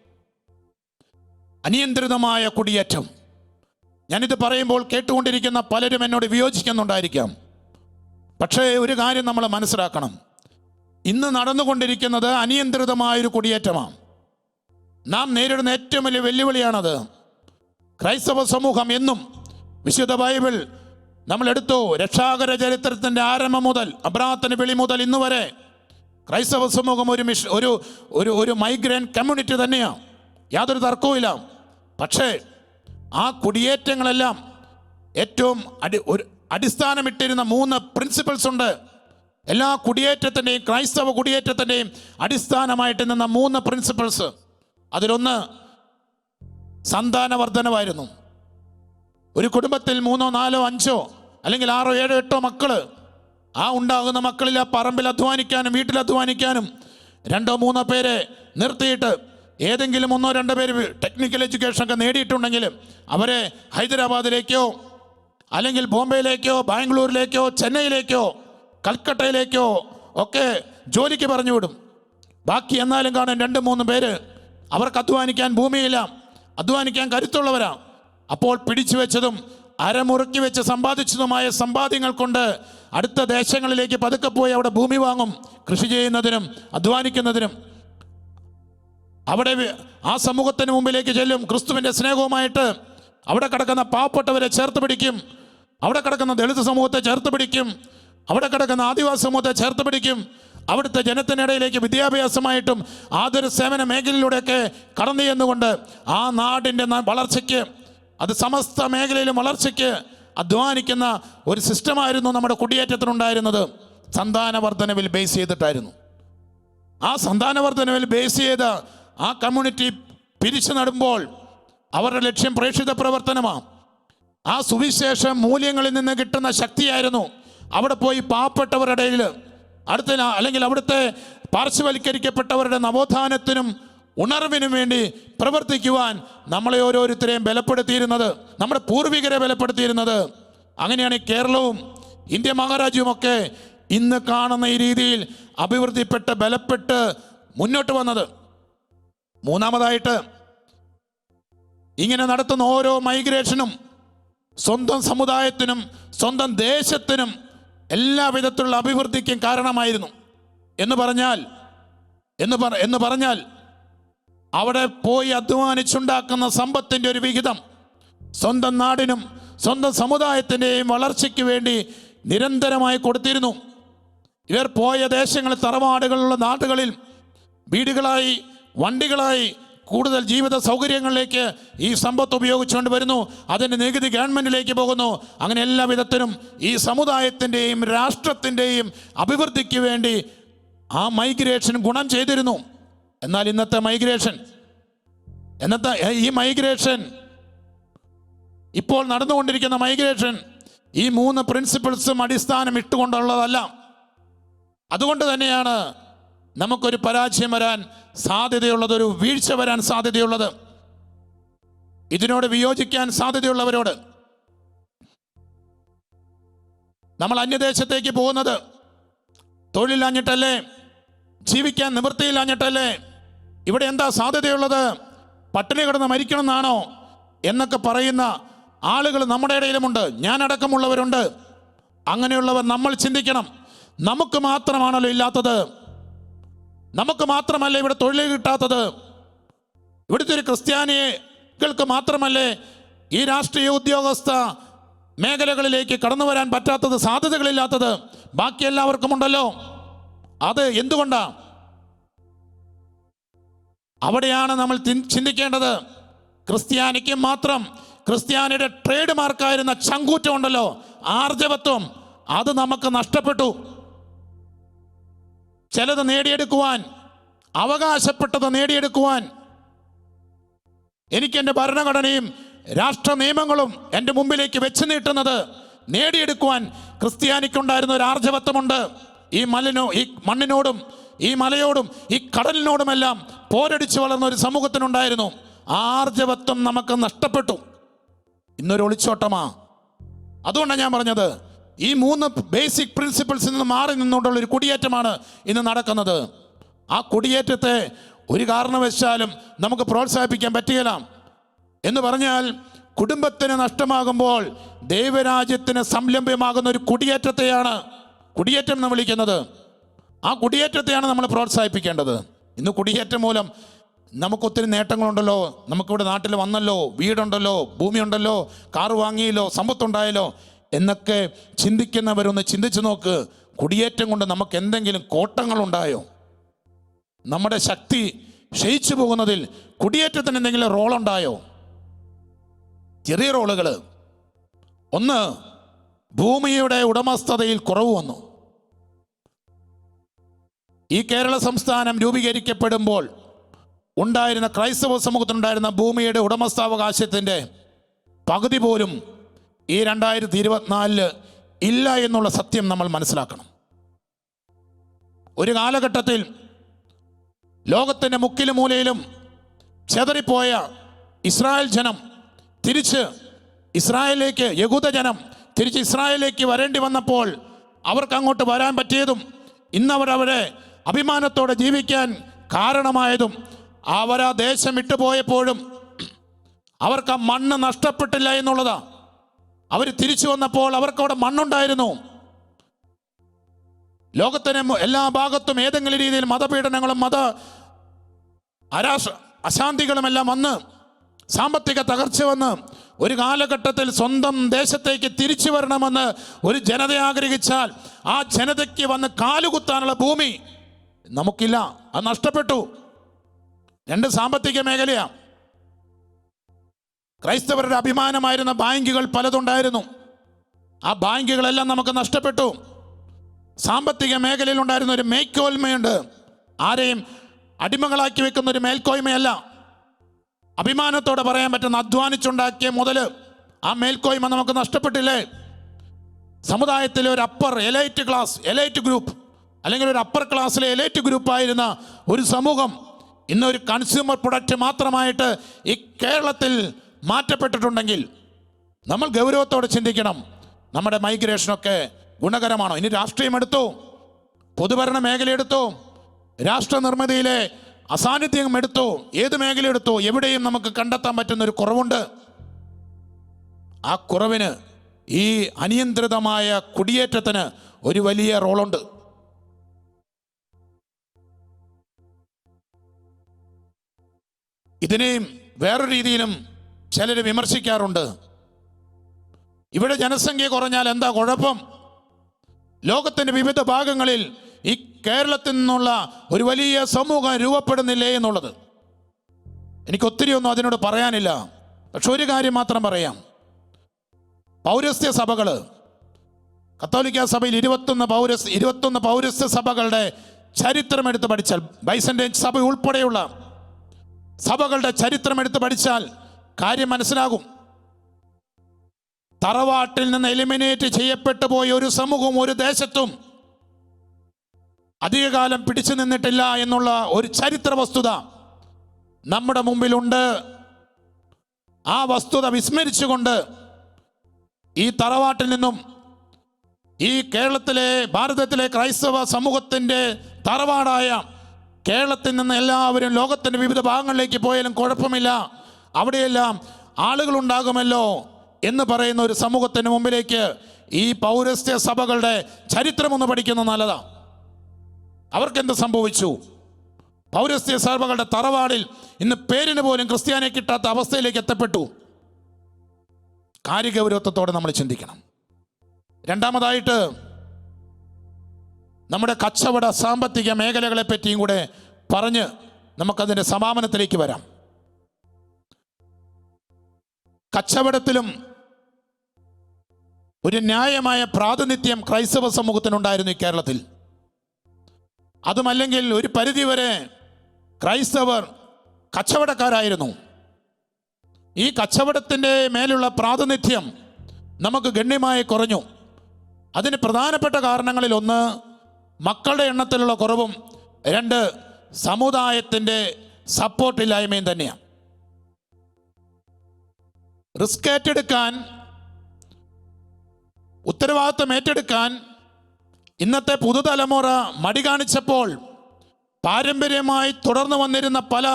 അനിയന്ത്രിതമായ കുടിയേറ്റം. ഞാനിത് പറയുമ്പോൾ കേട്ടുകൊണ്ടിരിക്കുന്ന പലരും എന്നോട് വിയോജിക്കുന്നുണ്ടായിരിക്കാം. പക്ഷേ ഒരു കാര്യം നമ്മൾ മനസ്സിലാക്കണം, ഇന്ന് നടന്നുകൊണ്ടിരിക്കുന്നത് അനിയന്ത്രിതമായൊരു കുടിയേറ്റമാണ്. നാം നേരിടുന്ന ഏറ്റവും വലിയ വെല്ലുവിളിയാണത്. ക്രൈസ്തവ സമൂഹം എന്നും, വിശുദ്ധ ബൈബിൾ നമ്മളെടുത്തു, രക്ഷാകര ചരിത്രത്തിൻ്റെ ആരംഭം മുതൽ, അബ്രാഹത്തിന് വിളി മുതൽ ഇന്ന് വരെ ക്രൈസ്തവ സമൂഹം ഒരു മൈഗ്രൻ്റ് കമ്മ്യൂണിറ്റി തന്നെയാണ്, യാതൊരു തർക്കവുമില്ല. പക്ഷേ ആ കുടിയേറ്റങ്ങളെല്ലാം ഏറ്റവും അടിസ്ഥാനമിട്ടിരുന്ന 3 പ്രിൻസിപ്പിൾസ് ഉണ്ട്. എല്ലാ കുടിയേറ്റത്തിൻ്റെയും, ക്രൈസ്തവ കുടിയേറ്റത്തിൻ്റെയും അടിസ്ഥാനമായിട്ട് നിന്ന 3 പ്രിൻസിപ്പിൾസ്. അതിലൊന്ന് സന്താനവർദ്ധനവായിരുന്നു. ഒരു കുടുംബത്തിൽ 3, 4, 5 അല്ലെങ്കിൽ 6, 7, 8 മക്കൾ, ആ ഉണ്ടാകുന്ന മക്കളിൽ ആ പറമ്പിൽ അധ്വാനിക്കാനും വീട്ടിൽ അധ്വാനിക്കാനും 2, 3 പേരെ നിർത്തിയിട്ട് ഏതെങ്കിലും ഒന്നോ രണ്ടോ പേര് ടെക്നിക്കൽ എഡ്യൂക്കേഷനൊക്കെ നേടിയിട്ടുണ്ടെങ്കിൽ അവരെ ഹൈദരാബാദിലേക്കോ അല്ലെങ്കിൽ ബോംബെയിലേക്കോ ബാംഗ്ലൂരിലേക്കോ ചെന്നൈയിലേക്കോ കൽക്കട്ടയിലേക്കോ ഒക്കെ ജോലിക്ക് പറഞ്ഞു വിടും. ബാക്കി എന്നാലും കാണും 2-3 പേര് അവർക്ക് അധ്വാനിക്കാൻ ഭൂമിയില്ല, അധ്വാനിക്കാൻ കരുത്തുള്ളവരാ. അപ്പോൾ പിടിച്ചു വെച്ചതും അരമുറുക്കി വെച്ച് സമ്പാദിച്ചതുമായ സമ്പാദ്യങ്ങൾ കൊണ്ട് അടുത്ത ദേശങ്ങളിലേക്ക് പതുക്കെ പോയി അവിടെ ഭൂമി വാങ്ങും, കൃഷി ചെയ്യുന്നതിനും അധ്വാനിക്കുന്നതിനും. അവിടെ ആ സമൂഹത്തിന് മുമ്പിലേക്ക് ചെല്ലും ക്രിസ്തുവിൻ്റെ സ്നേഹവുമായിട്ട്. അവിടെ കിടക്കുന്ന പാവപ്പെട്ടവരെ ചേർത്ത് പിടിക്കും, അവിടെ കിടക്കുന്ന ദളിത് സമൂഹത്തെ ചേർത്ത് പിടിക്കും, അവിടെ കിടക്കുന്ന ആദിവാസി സമൂഹത്തെ ചേർത്ത് പിടിക്കും. അവിടുത്തെ ജനത്തിനിടയിലേക്ക് വിദ്യാഭ്യാസമായിട്ടും ആതുര സേവന മേഖലയിലൂടെയൊക്കെ കടന്നു ചെന്നുകൊണ്ട് ആ നാടിൻ്റെ വളർച്ചയ്ക്ക്, അത് സമസ്ത മേഖലയിലും വളർച്ചയ്ക്ക് അധ്വാനിക്കുന്ന ഒരു സിസ്റ്റമായിരുന്നു നമ്മുടെ കുടിയേറ്റത്തിനുണ്ടായിരുന്നത്. സന്താനവർദ്ധനവിൽ ബേസ് ചെയ്തിട്ടായിരുന്നു. ആ സന്താനവർദ്ധനവിൽ ബേസ് ചെയ്ത് ആ കമ്മ്യൂണിറ്റി പിരിച്ചു നടുമ്പോൾ അവരുടെ ലക്ഷ്യം പ്രേക്ഷിത പ്രവർത്തനമാണ്. ആ സുവിശേഷ മൂല്യങ്ങളിൽ നിന്ന് കിട്ടുന്ന ശക്തിയായിരുന്നു അവിടെ പോയി പാവപ്പെട്ടവരുടെ ഇടയിൽ അല്ലെങ്കിൽ അവിടുത്തെ പാർശ്വവൽക്കരിക്കപ്പെട്ടവരുടെ നവോത്ഥാനത്തിനും ഉണർവിനും വേണ്ടി പ്രവർത്തിക്കുവാൻ നമ്മളെ ഓരോരുത്തരെയും ബലപ്പെടുത്തിയിരുന്നത്, നമ്മുടെ പൂർവികരെ ബലപ്പെടുത്തിയിരുന്നത്. അങ്ങനെയാണ് കേരളവും ഇന്ത്യ മഹാരാജ്യവുമൊക്കെ ഇന്ന് കാണുന്ന ഈ രീതിയിൽ അഭിവൃദ്ധിപ്പെട്ട് ബലപ്പെട്ട് മുന്നോട്ട് വന്നത്. മൂന്നാമതായിട്ട്, ഇങ്ങനെ നടത്തുന്ന ഓരോ മൈഗ്രേഷനും സ്വന്തം സമുദായത്തിനും സ്വന്തം ദേശത്തിനും എല്ലാ വിധത്തിലുള്ള അഭിവൃദ്ധിക്കും കാരണമായിരുന്നു. എന്ന് പറഞ്ഞാൽ അവിടെ പോയി അധ്വാനിച്ചുണ്ടാക്കുന്ന സമ്പത്തിൻ്റെ ഒരു വിഹിതം സ്വന്തം നാടിനും സ്വന്തം സമുദായത്തിൻ്റെയും വളർച്ചയ്ക്ക് വേണ്ടി നിരന്തരമായി കൊടുത്തിരുന്നു. ഇവർ പോയ ദേശങ്ങളിൽ, തറവാടുകളുള്ള നാടുകളിൽ വീടുകളായി, വണ്ടികളായി, കൂടുതൽ ജീവിത സൗകര്യങ്ങളിലേക്ക് ഈ സമ്പത്ത് ഉപയോഗിച്ചുകൊണ്ട് വരുന്നു. അതിൻ്റെ നികുതി ഗവൺമെൻറ്റിലേക്ക് പോകുന്നു. അങ്ങനെ എല്ലാ വിധത്തിലും ഈ സമുദായത്തിൻ്റെയും രാഷ്ട്രത്തിൻ്റെയും അഭിവൃദ്ധിക്ക് വേണ്ടി ആ മൈഗ്രേഷൻ ഗുണം ചെയ്തിരുന്നു. എന്നാൽ ഇന്നത്തെ ഈ മൈഗ്രേഷൻ, ഇപ്പോൾ നടന്നുകൊണ്ടിരിക്കുന്ന മൈഗ്രേഷൻ ഈ 3 പ്രിൻസിപ്പിൾസും അടിസ്ഥാനം ഇട്ടുകൊണ്ടുള്ളതല്ല. അതുകൊണ്ട് തന്നെയാണ് നമുക്കൊരു പരാജയം വരാൻ സാധ്യതയുള്ളത്, ഒരു വീഴ്ച വരാൻ സാധ്യതയുള്ളത്. ഇതിനോട് വിയോജിക്കാൻ സാധ്യതയുള്ളവരോട് നമ്മൾ അന്യദേശത്തേക്ക് പോകുന്നത് തൊഴിലില്ലാഞ്ഞിട്ടല്ലേ, ജീവിക്കാൻ നിവൃത്തിയില്ലാഞ്ഞിട്ടല്ലേ, ഇവിടെ എന്താ സാധ്യതയുള്ളത്, പട്ടിണി കിടന്ന് മരിക്കണമെന്നാണോ എന്നൊക്കെ പറയുന്ന ആളുകൾ നമ്മുടെ ഇടയിലുമുണ്ട്. ഞാനടക്കമുള്ളവരുണ്ട്. അങ്ങനെയുള്ളവർ നമ്മൾ ചിന്തിക്കണം, നമുക്ക് മാത്രമാണല്ലോ ഇല്ലാത്തത്, നമുക്ക് മാത്രമല്ലേ ഇവിടെ തൊഴിൽ കിട്ടാത്തത്, ഇവിടുത്തെ ഒരു ക്രിസ്ത്യാനികൾക്ക് മാത്രമല്ലേ ഈ രാഷ്ട്രീയ ഉദ്യോഗസ്ഥ മേഖലകളിലേക്ക് കടന്നു വരാൻ പറ്റാത്തത്, സാധ്യതകളില്ലാത്തത്, ബാക്കി എല്ലാവർക്കും ഉണ്ടല്ലോ. അത് എന്തുകൊണ്ടാണ്? അവിടെയാണ് നമ്മൾ ചിന്തിക്കേണ്ടത്. ക്രിസ്ത്യാനിക്ക് മാത്രം, ക്രിസ്ത്യാനിയുടെ ട്രേഡ് മാർക്കായിരുന്ന ചങ്കൂറ്റം ഉണ്ടല്ലോ, ആർജവത്വം, അത് നമുക്ക് നഷ്ടപ്പെട്ടു. ചിലത് നേടിയെടുക്കുവാൻ, അവകാശപ്പെട്ടത് നേടിയെടുക്കുവാൻ, എനിക്കെൻ്റെ ഭരണഘടനയും രാഷ്ട്ര നിയമങ്ങളും എൻ്റെ മുമ്പിലേക്ക് വെച്ച് നീട്ടുന്നത് നേടിയെടുക്കുവാൻ ക്രിസ്ത്യാനിക്കുണ്ടായിരുന്ന ഒരു ആർജവത്വമുണ്ട്. ഈ മണ്ണിനോടും ഈ മലയോടും ഈ കടലിനോടുമെല്ലാം പോരടിച്ച് വളർന്ന ഒരു സമൂഹത്തിനുണ്ടായിരുന്നു. ആ ആർജവത്വം നമുക്ക് നഷ്ടപ്പെട്ടു. ഇന്നൊരു ഒളിച്ചോട്ടമാ. അതുകൊണ്ടാണ് ഞാൻ പറഞ്ഞത്, ഈ 3 ബേസിക് പ്രിൻസിപ്പിൾസിൽ നിന്ന് മാറി നിന്നുകൊണ്ടുള്ള ഒരു കുടിയേറ്റമാണ് ഇന്ന് നടക്കുന്നത്. ആ കുടിയേറ്റത്തെ ഒരു കാരണവശാലും നമുക്ക് പ്രോത്സാഹിപ്പിക്കാൻ പറ്റുകയില്ല. എന്ന് പറഞ്ഞാൽ കുടുംബത്തിന് നഷ്ടമാകുമ്പോൾ ദൈവരാജ്യത്തിന് സംരംഭമാകുന്ന ഒരു കുടിയേറ്റത്തെയാണ് കുടിയേറ്റം എന്ന് വിളിക്കുന്നത്. ആ കുടിയേറ്റത്തെയാണ് നമ്മൾ പ്രോത്സാഹിപ്പിക്കേണ്ടത്. ഇന്ന് കുടിയേറ്റം മൂലം നമുക്കൊത്തിരി നേട്ടങ്ങളുണ്ടല്ലോ, നമുക്കിവിടെ നാട്ടിൽ വന്നല്ലോ, വീടുണ്ടല്ലോ, ഭൂമിയുണ്ടല്ലോ, കാറ് വാങ്ങിയല്ലോ, സമ്പത്തുണ്ടായല്ലോ എന്നൊക്കെ ചിന്തിക്കുന്നവരൊന്ന് ചിന്തിച്ചു നോക്ക്. കുടിയേറ്റം കൊണ്ട് നമുക്ക് എന്തെങ്കിലും കോട്ടങ്ങളുണ്ടായോ? നമ്മുടെ ശക്തി ക്ഷയിച്ചു പോകുന്നതിൽ കുടിയേറ്റത്തിന് എന്തെങ്കിലും റോളുണ്ടായോ? ചെറിയ റോളുകൾ. ഒന്ന്, ഭൂമിയുടെ ഉടമസ്ഥതയിൽ കുറവ് വന്നു. ഈ കേരള സംസ്ഥാനം രൂപീകരിക്കപ്പെടുമ്പോൾ ഉണ്ടായിരുന്ന ക്രൈസ്തവ സമൂഹത്തിനുണ്ടായിരുന്ന ഭൂമിയുടെ ഉടമസ്ഥാവകാശത്തിൻ്റെ പകുതി പോലും ഈ 2024 ഇല്ല എന്നുള്ള സത്യം നമ്മൾ മനസ്സിലാക്കണം. ഒരു കാലഘട്ടത്തിൽ ലോകത്തിൻ്റെ മുക്കിലും മൂലയിലും ചെതറിപ്പോയ ഇസ്രായേൽ ജനം തിരിച്ച് ഇസ്രായേലിലേക്ക്, യഹൂദജനം തിരിച്ച് ഇസ്രായേലിലേക്ക് വരേണ്ടി വന്നപ്പോൾ അവർക്ക് അങ്ങോട്ട് വരാൻ പറ്റിയതും ഇന്നവരവരെ അഭിമാനത്തോടെ ജീവിക്കാൻ കാരണമായതും അവരാ ദേശം വിട്ടുപോയപ്പോഴും അവർക്ക് ആ മണ്ണ് നഷ്ടപ്പെട്ടില്ല എന്നുള്ളതാണ്. അവർ തിരിച്ചു വന്നപ്പോൾ അവർക്കവിടെ മണ്ണുണ്ടായിരുന്നു. ലോകത്തിന് എല്ലാ ഭാഗത്തും ഏതെങ്കിലും രീതിയിൽ മതപീഡനങ്ങളും അശാന്തികളുമെല്ലാം വന്ന് സാമ്പത്തിക തകർച്ച വന്ന് ഒരു കാലഘട്ടത്തിൽ സ്വന്തം ദേശത്തേക്ക് തിരിച്ചു വരണമെന്ന് ഒരു ജനത ആഗ്രഹിച്ചാൽ ആ ജനതയ്ക്ക് വന്ന് കാലുകുത്താനുള്ള ഭൂമി നമുക്കില്ല. അത് നഷ്ടപ്പെട്ടു. രണ്ട് സാമ്പത്തിക മേഖലയാണ്. ക്രൈസ്തവരുടെ അഭിമാനമായിരുന്ന ബാങ്കുകൾ പലതുണ്ടായിരുന്നു. ആ ബാങ്കുകളെല്ലാം നമുക്ക് നഷ്ടപ്പെട്ടു. സാമ്പത്തിക മേഖലയിൽ ഉണ്ടായിരുന്ന ഒരു മേൽക്കോയ്മയുണ്ട്. ആരെയും അടിമകളാക്കി വെക്കുന്ന ഒരു മേൽക്കോയ്മയല്ല. അഭിമാനത്തോടെ പറയാൻ പറ്റുന്ന അധ്വാനിച്ചുണ്ടാക്കിയ മുതൽ ആ മേൽക്കോയ്മ നമുക്ക് നഷ്ടപ്പെട്ടില്ലേ? സമുദായത്തിലെ ഒരു എലൈറ്റ് ഗ്രൂപ്പ് അല്ലെങ്കിൽ ഒരു അപ്പർ ക്ലാസ്സിലെ എലൈറ്റ് ഗ്രൂപ്പായിരുന്ന ഒരു സമൂഹം ഇന്നൊരു കൺസ്യൂമർ പ്രൊഡക്റ്റ് മാത്രമായിട്ട് ഈ കേരളത്തിൽ മാറ്റപ്പെട്ടിട്ടുണ്ടെങ്കിൽ നമ്മൾ ഗൗരവത്തോടെ ചിന്തിക്കണം. നമ്മുടെ മൈഗ്രേഷനൊക്കെ ഗുണകരമാണോ? ഇനി രാഷ്ട്രീയം എടുത്തോ, പൊതുഭരണ മേഖല എടുത്തോ, രാഷ്ട്ര നിർമ്മിതിയിലെ അസാന്നിധ്യം എടുത്തോ, ഏത് മേഖല എടുത്തോ, എവിടെയും നമുക്ക് കണ്ടെത്താൻ പറ്റുന്നൊരു കുറവുണ്ട്. ആ കുറവിന് ഈ അനിയന്ത്രിതമായ കുടിയേറ്റത്തിന് ഒരു വലിയ റോളുണ്ട്. ഇതിനെയും വേറൊരു രീതിയിലും ചിലർ വിമർശിക്കാറുണ്ട്. ഇവിടെ ജനസംഖ്യ കുറഞ്ഞാൽ എന്താ കുഴപ്പം? ലോകത്തിൻ്റെ വിവിധ ഭാഗങ്ങളിൽ ഈ കേരളത്തിൽ നിന്നുള്ള ഒരു വലിയ സമൂഹം രൂപപ്പെടുന്നില്ലേ എന്നുള്ളത്. എനിക്ക് ഒത്തിരി ഒന്നും അതിനോട് പറയാനില്ല. പക്ഷെ ഒരു കാര്യം മാത്രം പറയാം. പൗരസ്ത്യ സഭകൾ, കത്തോലിക്ക സഭയിൽ 21 പൗരസ്ത്യ സഭകളുടെ ചരിത്രം എടുത്ത് പഠിച്ചാൽ, ബൈസന്റൈൻ സഭ ഉൾപ്പെടെയുള്ള സഭകളുടെ ചരിത്രം എടുത്ത് പഠിച്ചാൽ കാര്യം മനസ്സിലാകും. തറവാട്ടിൽ നിന്ന് എലിമിനേറ്റ് ചെയ്യപ്പെട്ടു പോയ ഒരു സമൂഹവും ഒരു ദേശത്തും അധികകാലം പിടിച്ചു നിന്നിട്ടില്ല എന്നുള്ള ഒരു ചരിത്ര വസ്തുത നമ്മുടെ മുമ്പിലുണ്ട്. ആ വസ്തുത വിസ്മരിച്ചുകൊണ്ട് ഈ തറവാട്ടിൽ നിന്നും ഈ ഭാരതത്തിലെ ക്രൈസ്തവ സമൂഹത്തിൻ്റെ തറവാടായ കേരളത്തിൽ നിന്ന് എല്ലാവരും ലോകത്തിൻ്റെ വിവിധ ഭാഗങ്ങളിലേക്ക് പോയാലും കുഴപ്പമില്ല, അവിടെയെല്ലാം ആളുകളുണ്ടാകുമല്ലോ എന്ന് പറയുന്ന ഒരു സമൂഹത്തിന് മുമ്പിലേക്ക് ഈ പൗരസ്ത്യ സഭകളുടെ ചരിത്രമൊന്ന് പഠിക്കുന്നത് നല്ലതാണ്. അവർക്കെന്ത് സംഭവിച്ചു? പൗരസ്ത്യ സഭകളുടെ തറവാടിൽ ഇന്ന് പേരിന് പോലും ക്രിസ്ത്യാനിയെ കിട്ടാത്ത അവസ്ഥയിലേക്ക് എത്തപ്പെട്ടു. കാര്യഗൗരവത്തോടെ നമ്മൾ ചിന്തിക്കണം. രണ്ടാമതായിട്ട് നമ്മുടെ കച്ചവട സാമ്പത്തിക മേഖലകളെ പറ്റിയും കൂടെ പറഞ്ഞ് നമുക്കതിൻ്റെ സമാപനത്തിലേക്ക് വരാം. കച്ചവടത്തിലും ഒരു ന്യായമായ പ്രാതിനിധ്യം ക്രൈസ്തവ സമൂഹത്തിനുണ്ടായിരുന്നു ഈ കേരളത്തിൽ. അതുമല്ലെങ്കിൽ ഒരു പരിധിവരെ ക്രൈസ്തവർ കച്ചവടക്കാരായിരുന്നു. ഈ കച്ചവടത്തിൻ്റെ മേലുള്ള പ്രാതിനിധ്യം നമുക്ക് ഗണ്യമായി കുറഞ്ഞു. അതിന് പ്രധാനപ്പെട്ട കാരണങ്ങളിൽ ഒന്ന് മക്കളുടെ എണ്ണത്തിലുള്ള കുറവും, 2 സമുദായത്തിൻ്റെ സപ്പോർട്ടില്ലായ്മയും തന്നെയാണ്. റിസ്ക് ഏറ്റെടുക്കാൻ, ഉത്തരവാദിത്വം ഏറ്റെടുക്കാൻ ഇന്നത്തെ പുതുതലമുറ മടി കാണിച്ചപ്പോൾ പാരമ്പര്യമായി തുടർന്നു വന്നിരുന്ന പല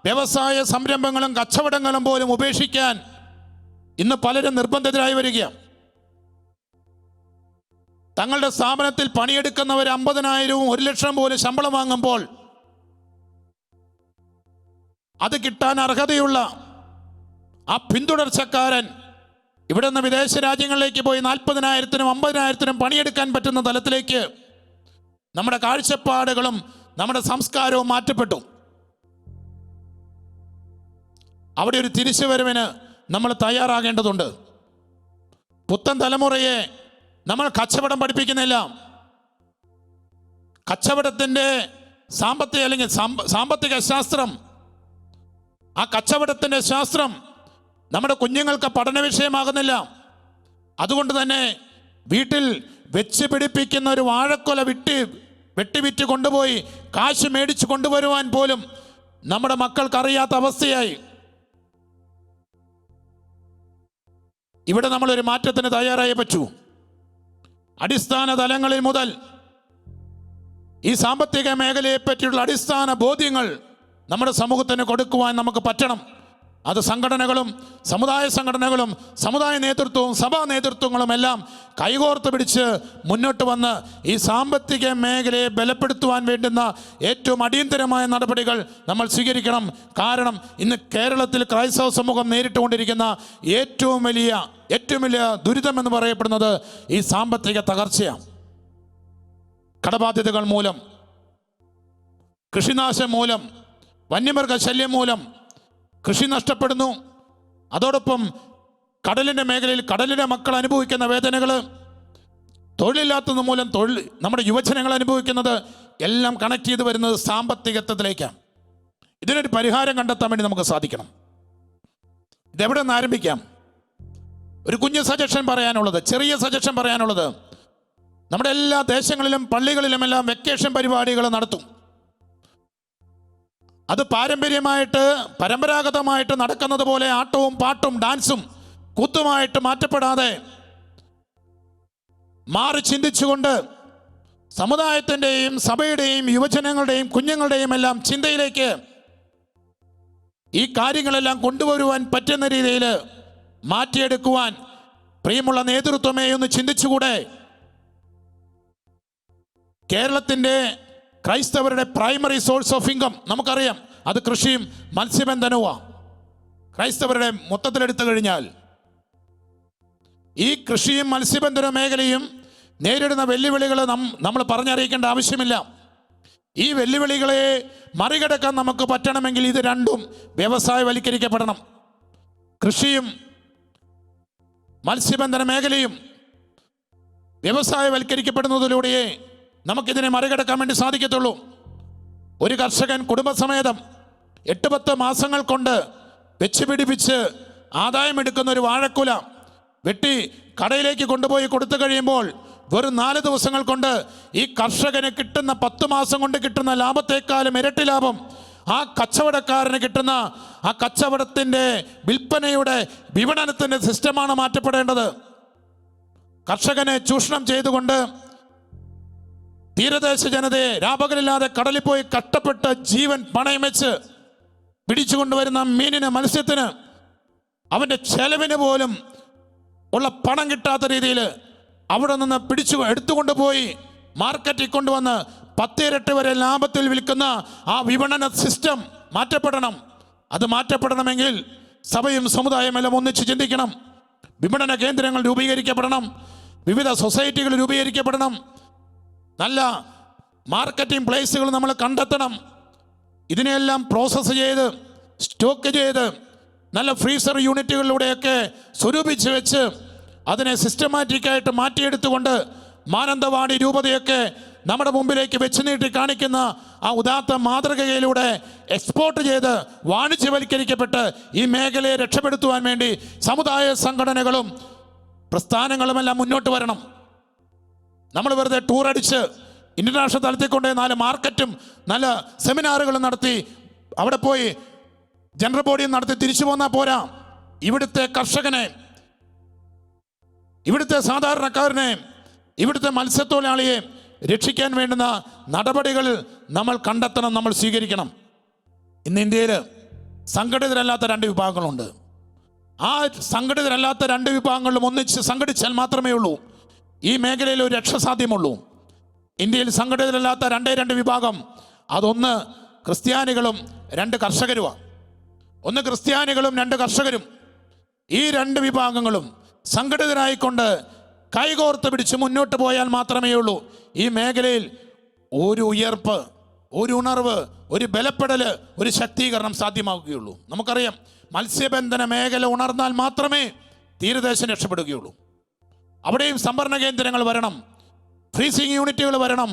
വ്യവസായ സംരംഭങ്ങളും കച്ചവടങ്ങളും പോലും ഉപേക്ഷിക്കാൻ ഇന്ന് പലരും നിർബന്ധിതരായി വരികയാണ്. തങ്ങളുടെ സ്ഥാപനത്തിൽ പണിയെടുക്കുന്നവർ 50,000 1 ലക്ഷം പോലും ശമ്പളം വാങ്ങുമ്പോൾ അത് കിട്ടാൻ അർഹതയുള്ള ആ പിന്തുടർച്ചക്കാരൻ ഇവിടെ നിന്ന് വിദേശ രാജ്യങ്ങളിലേക്ക് പോയി 40,000-നും 50,000-നും പണിയെടുക്കാൻ പറ്റുന്ന തലത്തിലേക്ക് നമ്മുടെ കാഴ്ചപ്പാടുകളും നമ്മുടെ സംസ്കാരവും മാറ്റപ്പെട്ടു. അവിടെ ഒരു തിരിച്ചുവരവിന് നമ്മൾ തയ്യാറാകേണ്ടതുണ്ട്. പുത്തൻ തലമുറയെ നമ്മൾ കച്ചവടം പഠിപ്പിക്കുന്നില്ല. കച്ചവടത്തിൻ്റെ സാമ്പത്തിക ശാസ്ത്രം, ആ കച്ചവടത്തിൻ്റെ ശാസ്ത്രം നമ്മുടെ കുഞ്ഞുങ്ങൾക്ക് പഠന വിഷയമാകുന്നില്ല. അതുകൊണ്ട് തന്നെ വീട്ടിൽ വെച്ച് പിടിപ്പിക്കുന്ന ഒരു വാഴക്കൊല വെട്ടി വിറ്റ് കൊണ്ടുപോയി കാശ് മേടിച്ച് കൊണ്ടുവരുവാൻ പോലും നമ്മുടെ മക്കൾക്ക് അറിയാത്ത അവസ്ഥയായി. ഇവിടെ നമ്മളൊരു മാറ്റത്തിന് തയ്യാറായേ പറ്റൂ. അടിസ്ഥാന തലങ്ങളിൽ മുതൽ ഈ സാമ്പത്തിക മേഖലയെ പറ്റിയുള്ള അടിസ്ഥാന ബോധ്യങ്ങൾ നമ്മുടെ സമൂഹത്തിന് കൊടുക്കുവാൻ നമുക്ക് പറ്റണം. അത് സംഘടനകളും സമുദായ സംഘടനകളും സമുദായ നേതൃത്വവും സഭാ നേതൃത്വങ്ങളും എല്ലാം കൈകോർത്ത് പിടിച്ച് മുന്നോട്ട് വന്ന് ഈ സാമ്പത്തിക മേഖലയെ ബലപ്പെടുത്തുവാൻ വേണ്ടുന്ന ഏറ്റവും അടിയന്തരമായ നടപടികൾ നമ്മൾ സ്വീകരിക്കണം. കാരണം ഇന്ന് കേരളത്തിൽ ക്രൈസ്തവ സമൂഹം നേരിട്ടുകൊണ്ടിരിക്കുന്ന ഏറ്റവും വലിയ ദുരിതമെന്ന് പറയപ്പെടുന്നത് ഈ സാമ്പത്തിക തകർച്ചയാണ്. കടബാധ്യതകൾ മൂലം, കൃഷിനാശം മൂലം, വന്യമൃഗശല്യം മൂലം കൃഷി നഷ്ടപ്പെടുന്നു. അതോടൊപ്പം കടലിൻ്റെ മേഖലയിൽ കടലിലെ മക്കൾ അനുഭവിക്കുന്ന വേദനകൾ, തൊഴിലില്ലാത്തത് മൂലം നമ്മുടെ യുവജനങ്ങൾ അനുഭവിക്കുന്നത് എല്ലാം കണക്ട് ചെയ്ത് വരുന്നത് സാമ്പത്തികത്വത്തിലേക്കാണ്. ഇതിനൊരു പരിഹാരം കണ്ടെത്താൻ വേണ്ടി നമുക്ക് സാധിക്കണം. ഇതെവിടെ നിന്ന് ആരംഭിക്കാം? ഒരു കുഞ്ഞു സജഷൻ പറയാനുള്ളത്, ചെറിയ സജഷൻ പറയാനുള്ളത്, നമ്മുടെ എല്ലാ ദേശങ്ങളിലും പള്ളികളിലുമെല്ലാം വെക്കേഷൻ പരിപാടികൾ നടത്തും. അത് പരമ്പരാഗതമായിട്ട് നടക്കുന്നത് പോലെ ആട്ടവും പാട്ടും ഡാൻസും കൂത്തുമായിട്ട് മാറ്റപ്പെടാതെ മാറി ചിന്തിച്ചുകൊണ്ട് സമുദായത്തിൻ്റെയും സഭയുടെയും യുവജനങ്ങളുടെയും കുഞ്ഞുങ്ങളുടെയും എല്ലാം ചിന്തയിലേക്ക് ഈ കാര്യങ്ങളെല്ലാം കൊണ്ടുവരുവാൻ പറ്റുന്ന രീതിയിൽ മാറ്റിയെടുക്കുവാൻ പ്രിയമുള്ള നേതൃത്വമേ ഒന്ന് ചിന്തിച്ചുകൂടെ? കേരളത്തിൻ്റെ ക്രൈസ്തവരുടെ പ്രൈമറി സോഴ്സ് ഓഫ് ഇൻകം നമുക്കറിയാം, അത് കൃഷിയും മത്സ്യബന്ധനവുമാണ്. ക്രൈസ്തവരുടെ മൊത്തത്തിലെടുത്തു കഴിഞ്ഞാൽ ഈ കൃഷിയും മത്സ്യബന്ധന മേഖലയും നേരിടുന്ന വെല്ലുവിളികൾ നമ്മൾ പറഞ്ഞറിയിക്കേണ്ട ആവശ്യമില്ല. ഈ വെല്ലുവിളികളെ മറികടക്കാൻ നമുക്ക് പറ്റണമെങ്കിൽ ഇത് രണ്ടും വ്യവസായവൽക്കരിക്കപ്പെടണം. കൃഷിയും മത്സ്യബന്ധന മേഖലയും വ്യവസായവൽക്കരിക്കപ്പെടുന്നതിലൂടെയേ നമുക്കിതിനെ മറികടക്കാൻ വേണ്ടി സാധിക്കത്തുള്ളൂ. ഒരു കർഷകൻ കുടുംബസമേതം 8-10 മാസങ്ങൾ കൊണ്ട് വെച്ച് പിടിപ്പിച്ച് ആദായമെടുക്കുന്ന ഒരു വാഴക്കുല വെട്ടി കടയിലേക്ക് കൊണ്ടുപോയി കൊടുത്തു കഴിയുമ്പോൾ വെറും 4 ദിവസങ്ങൾ കൊണ്ട് ഈ കർഷകന് കിട്ടുന്ന 10 മാസം കൊണ്ട് കിട്ടുന്ന ലാഭത്തെക്കാളും ഇരട്ടി ലാഭം ആ കച്ചവടക്കാരന് കിട്ടുന്ന ആ കച്ചവടത്തിൻ്റെ വിൽപ്പനയുടെ വിപണനത്തിൻ്റെ സിസ്റ്റമാണ് മാറ്റപ്പെടേണ്ടത്. കർഷകനെ ചൂഷണം ചെയ്തുകൊണ്ട് തീരദേശ ജനതയെ രാപകലില്ലാതെ കടലിൽ പോയി കഷ്ടപ്പെട്ട് ജീവൻ പണയം വെച്ച് പിടിച്ചുകൊണ്ടുവരുന്ന മീനിന് മത്സ്യത്തിന് അവൻ്റെ ചെലവിന് പോലും ഉള്ള പണം കിട്ടാത്ത രീതിയിൽ അവിടെ നിന്ന് എടുത്തുകൊണ്ടുപോയി മാർക്കറ്റിൽ കൊണ്ടുവന്ന് 10 ഇരട്ടി വരെ ലാഭത്തിൽ വിൽക്കുന്ന ആ വിപണന സിസ്റ്റം മാറ്റപ്പെടണം. അത് മാറ്റപ്പെടണമെങ്കിൽ സഭയും സമുദായവും എല്ലാം ഒന്നിച്ച് ചിന്തിക്കണം. വിപണന കേന്ദ്രങ്ങൾ രൂപീകരിക്കപ്പെടണം. വിവിധ സൊസൈറ്റികൾ രൂപീകരിക്കപ്പെടണം. നല്ല മാർക്കറ്റിംഗ് പ്ലേസുകൾ നമ്മൾ കണ്ടെത്തണം. ഇതിനെല്ലാം പ്രോസസ്സ് ചെയ്ത് സ്റ്റോക്ക് ചെയ്ത് നല്ല ഫ്രീസർ യൂണിറ്റുകളിലൂടെയൊക്കെ സ്വരൂപിച്ച് വെച്ച് അതിനെ സിസ്റ്റമാറ്റിക്കായിട്ട് മാറ്റിയെടുത്തുകൊണ്ട് മാനന്തവാടി രൂപതയൊക്കെ നമ്മുടെ മുമ്പിലേക്ക് വെച്ച് നീട്ടി കാണിക്കുന്ന ആ ഉദാത്ത മാതൃകയിലൂടെ എക്സ്പോർട്ട് ചെയ്ത് വാണിജ്യവൽക്കരിക്കപ്പെട്ട് ഈ മേഖലയെ രക്ഷപ്പെടുത്തുവാൻ വേണ്ടി സമുദായ സംഘടനകളും പ്രസ്ഥാനങ്ങളുമെല്ലാം മുന്നോട്ട് വരണം. നമ്മൾ വെറുതെ ടൂർ അടിച്ച് ഇൻ്റർനാഷണൽ തലത്തിൽ കൊണ്ട് 4 മാർക്കറ്റും നല്ല സെമിനാറുകളും നടത്തി അവിടെ പോയി ജനറൽ ബോഡിയും നടത്തി തിരിച്ചു പോന്നാൽ പോരാ. ഇവിടുത്തെ കർഷകനെ, ഇവിടുത്തെ സാധാരണക്കാരനെ, ഇവിടുത്തെ മത്സ്യത്തൊഴിലാളിയെ രക്ഷിക്കാൻ വേണ്ടുന്ന നടപടികൾ നമ്മൾ കണ്ടെത്തണം, നമ്മൾ സ്വീകരിക്കണം. ഇന്ന് ഇന്ത്യയിൽ സംഘടിതരല്ലാത്ത 2 വിഭാഗങ്ങളുണ്ട്. ആ സംഘടിതരല്ലാത്ത 2 വിഭാഗങ്ങളിലും ഒന്നിച്ച് സംഘടിച്ചാൽ മാത്രമേ ഉള്ളൂ ഈ മേഖലയിൽ ഒരു രക്ഷ സാധ്യമുള്ളൂ. ഇന്ത്യയിൽ സംഘടിതരല്ലാത്ത 2 വിഭാഗം, അതൊന്ന് ക്രിസ്ത്യാനികളും 2 കർഷകരുമാണ്. ഒന്ന് ക്രിസ്ത്യാനികളും 2 കർഷകരും. ഈ 2 വിഭാഗങ്ങളും സംഘടിതരായിക്കൊണ്ട് കൈകോർത്ത് പിടിച്ച് മുന്നോട്ട് പോയാൽ മാത്രമേ ഉള്ളൂ ഈ മേഖലയിൽ ഒരു ഉയർപ്പ്, ഒരു ഉണർവ്, ഒരു ബലപ്പെടൽ, ഒരു ശക്തീകരണം സാധ്യമാവുകയുള്ളൂ. നമുക്കറിയാം, മത്സ്യബന്ധന മേഖല ഉണർന്നാൽ മാത്രമേ തീരദേശം രക്ഷപ്പെടുകയുള്ളൂ. അവിടെയും സംഭരണ കേന്ദ്രങ്ങൾ വരണം, ഫ്രീസിങ് യൂണിറ്റുകൾ വരണം,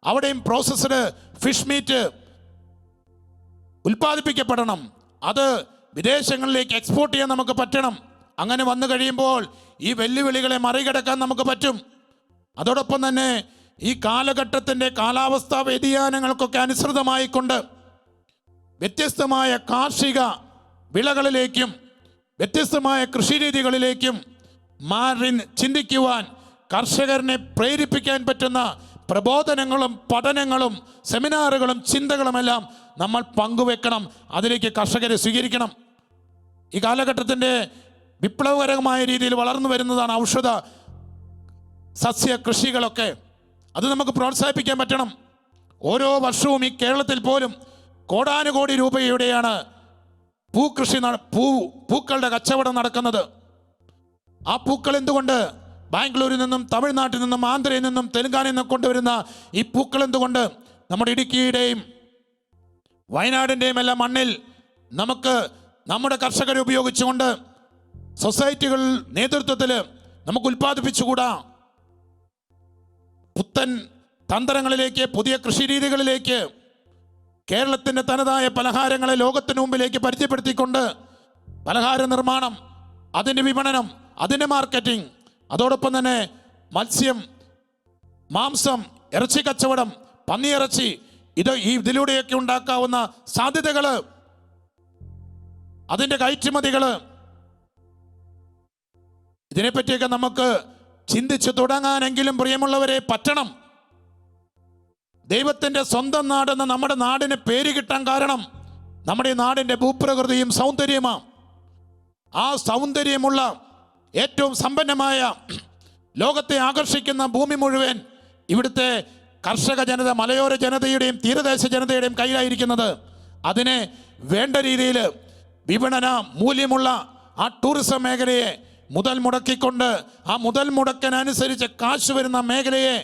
അവിടെയും പ്രോസസ്ഡ് ഫിഷ് മീറ്റ് ഉൽപ്പാദിപ്പിക്കപ്പെടണം. അത് വിദേശങ്ങളിലേക്ക് എക്സ്പോർട്ട് ചെയ്യാൻ നമുക്ക് പറ്റണം. അങ്ങനെ വന്നു കഴിയുമ്പോൾ ഈ വെല്ലുവിളികളെ മറികടക്കാൻ നമുക്ക് പറ്റും. അതോടൊപ്പം തന്നെ ഈ കാലഘട്ടത്തിൻ്റെ കാലാവസ്ഥാ വ്യതിയാനങ്ങൾക്കൊക്കെ അനുസൃതമായിക്കൊണ്ട് വ്യത്യസ്തമായ കാർഷിക വിളകളിലേക്കും വ്യത്യസ്തമായ കൃഷിരീതികളിലേക്കും മാറി ചിന്തിക്കുവാൻ കർഷകരനെ പ്രേരിപ്പിക്കാൻ പറ്റുന്ന പ്രബോധനങ്ങളും പഠനങ്ങളും സെമിനാറുകളും ചിന്തകളുമെല്ലാം നമ്മൾ പങ്കുവെക്കണം. അതിലേക്ക് കർഷകരെ സ്വീകരിക്കണം. ഈ കാലഘട്ടത്തിൻ്റെ വിപ്ലവകരമായ രീതിയിൽ വളർന്നു വരുന്നതാണ് ഔഷധ സസ്യ കൃഷികളൊക്കെ. അത് നമുക്ക് പ്രോത്സാഹിപ്പിക്കാൻ പറ്റണം. ഓരോ വർഷവും ഈ കേരളത്തിൽ പോലും കോടാനുകോടി രൂപയുടെയാണ് പൂക്കൃഷി പൂക്കളുടെ കച്ചവടം നടക്കുന്നത്. ആ പൂക്കൾ എന്തുകൊണ്ട് ബാംഗ്ലൂരിൽ നിന്നും തമിഴ്നാട്ടിൽ നിന്നും ആന്ധ്രയിൽ നിന്നും തെലുങ്കാനയിൽ നിന്നും കൊണ്ടുവരുന്ന ഈ പൂക്കൾ എന്തുകൊണ്ട് നമ്മുടെ ഇടുക്കിയുടെയും വയനാടിൻ്റെയും എല്ലാം മണ്ണിൽ നമുക്ക് നമ്മുടെ കർഷകരെ ഉപയോഗിച്ചുകൊണ്ട് സൊസൈറ്റികൾ നേതൃത്വത്തിൽ നമുക്ക് ഉൽപ്പാദിപ്പിച്ചുകൂടാ? പുത്തൻ തന്ത്രങ്ങളിലേക്ക്, പുതിയ കൃഷിരീതികളിലേക്ക് കേരളത്തിൻ്റെ തനതായ പലഹാരങ്ങളെ ലോകത്തിന് മുമ്പിലേക്ക് പരിചയപ്പെടുത്തിക്കൊണ്ട് പലഹാര നിർമ്മാണം, അതിൻ്റെ വിപണനം, അതിൻ്റെ മാർക്കറ്റിംഗ്, അതോടൊപ്പം തന്നെ മത്സ്യം, മാംസം, ഇറച്ചി കച്ചവടം, പന്നിയിറച്ചി, ഇതിലൂടെയൊക്കെ ഉണ്ടാക്കാവുന്ന സാധ്യതകൾ, അതിൻ്റെ കയറ്റുമതികൾ, ഇതിനെപ്പറ്റിയൊക്കെ നമുക്ക് ചിന്തിച്ചു തുടങ്ങാനെങ്കിലും പ്രിയമുള്ളവരെ പറ്റണം. ദൈവത്തിൻ്റെ സ്വന്തം നാടെന്ന് നമ്മുടെ നാടിന് പേര് കിട്ടാൻ കാരണം നമ്മുടെ ഈ നാടിൻ്റെ ഭൂപ്രകൃതിയും സൗന്ദര്യമാണ്. ആ സൗന്ദര്യമുള്ള ഏറ്റവും സമ്പന്നമായ ലോകത്തെ ആകർഷിക്കുന്ന ഭൂമി മുഴുവൻ ഇവിടുത്തെ കർഷക ജനത, മലയോര ജനതയുടെയും തീരദേശ ജനതയുടെയും കയ്യിലായിരിക്കുന്നത്. അതിനെ വേണ്ട രീതിയിൽ വിപണന മൂല്യമുള്ള ആ ടൂറിസം മേഖലയെ മുതൽ മുടക്കിക്കൊണ്ട് ആ മുതൽ മുടക്കിനനുസരിച്ച് കാശ് വരുന്ന മേഖലയെ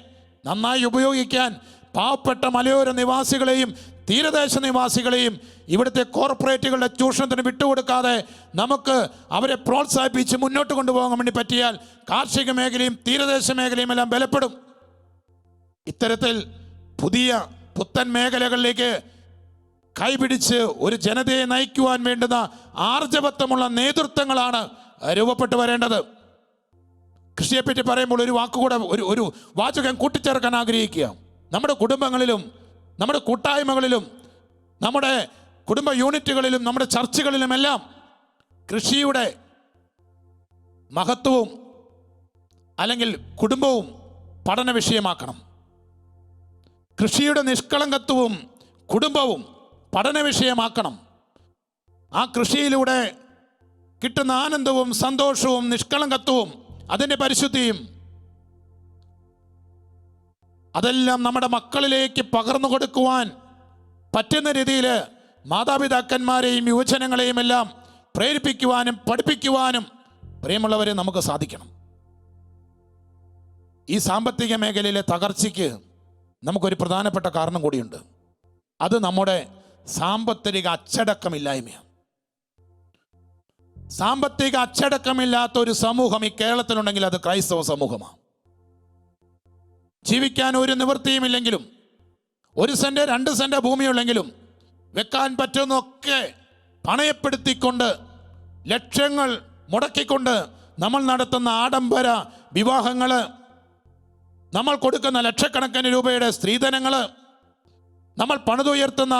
നന്നായി ഉപയോഗിക്കാൻ പാവപ്പെട്ട മലയോര നിവാസികളെയും തീരദേശ നിവാസികളെയും ഇവിടുത്തെ കോർപ്പറേറ്റുകളുടെ ചൂഷണത്തിന് വിട്ടുകൊടുക്കാതെ നമുക്ക് അവരെ പ്രോത്സാഹിപ്പിച്ച് മുന്നോട്ട് കൊണ്ടുപോകാൻ വേണ്ടി പറ്റിയാൽ കാർഷിക മേഖലയും തീരദേശ മേഖലയും എല്ലാം ബലപ്പെടും. ഇത്തരത്തിൽ പുത്തൻ മേഖലകളിലേക്ക് കൈപിടിച്ച് ഒരു ജനതയെ നയിക്കുവാൻ വേണ്ടുന്ന ആർജവത്വമുള്ള നേതൃത്വങ്ങളാണ് രൂപപ്പെട്ടു വരേണ്ടത്. കൃഷിയെപ്പറ്റി പറയുമ്പോൾ ഒരു വാക്കുകൂടെ ഒരു വാചകം കൂട്ടിച്ചേർക്കാൻ ആഗ്രഹിക്കുക. നമ്മുടെ കുടുംബങ്ങളിലും നമ്മുടെ കൂട്ടായ്മകളിലും നമ്മുടെ കുടുംബ യൂണിറ്റുകളിലും നമ്മുടെ ചർച്ചകളിലുമെല്ലാം കൃഷിയുടെ മഹത്വവും അല്ലെങ്കിൽ കുടുംബവും പഠന വിഷയമാക്കണം. കൃഷിയുടെ നിഷ്കളങ്കത്വവും കുടുംബവും പഠന വിഷയമാക്കണം. ആ കൃഷിയിലൂടെ കിട്ടുന്ന ആനന്ദവും സന്തോഷവും നിഷ്കളങ്കത്വവും അതിൻ്റെ പരിശുദ്ധിയും അതെല്ലാം നമ്മുടെ മക്കളിലേക്ക് പകർന്നു കൊടുക്കുവാൻ പറ്റുന്ന രീതിയിൽ മാതാപിതാക്കന്മാരെയും യുവജനങ്ങളെയും എല്ലാം പ്രേരിപ്പിക്കുവാനും പഠിപ്പിക്കുവാനും പ്രിയമുള്ളവരെ നമുക്ക് സാധിക്കണം. ഈ സാമ്പത്തിക മേഖലയിലെ തകർച്ചയ്ക്ക് നമുക്കൊരു പ്രധാനപ്പെട്ട കാരണം കൂടിയുണ്ട്. അത് നമ്മുടെ സാമ്പത്തിക അച്ചടക്കമില്ലായ്മയാണ്. സാമ്പത്തിക അച്ചടക്കമില്ലാത്ത ഒരു സമൂഹം ഈ കേരളത്തിലുണ്ടെങ്കിൽ അത് ക്രൈസ്തവ സമൂഹമാണ്. ജീവിക്കാൻ ഒരു നിവൃത്തിയുമില്ലെങ്കിലും 1 സെന്റ് 2 സെന്റ് ഭൂമിയുള്ളെങ്കിലും വെക്കാൻ പറ്റുന്നൊക്കെ പണയപ്പെടുത്തിക്കൊണ്ട് ലക്ഷങ്ങൾ മുടക്കിക്കൊണ്ട് നമ്മൾ നടത്തുന്ന ആഡംബര വിവാഹങ്ങൾ, നമ്മൾ കൊടുക്കുന്ന ലക്ഷക്കണക്കിന് രൂപയുടെ സ്ത്രീധനങ്ങൾ, നമ്മൾ പണിതുയർത്തുന്ന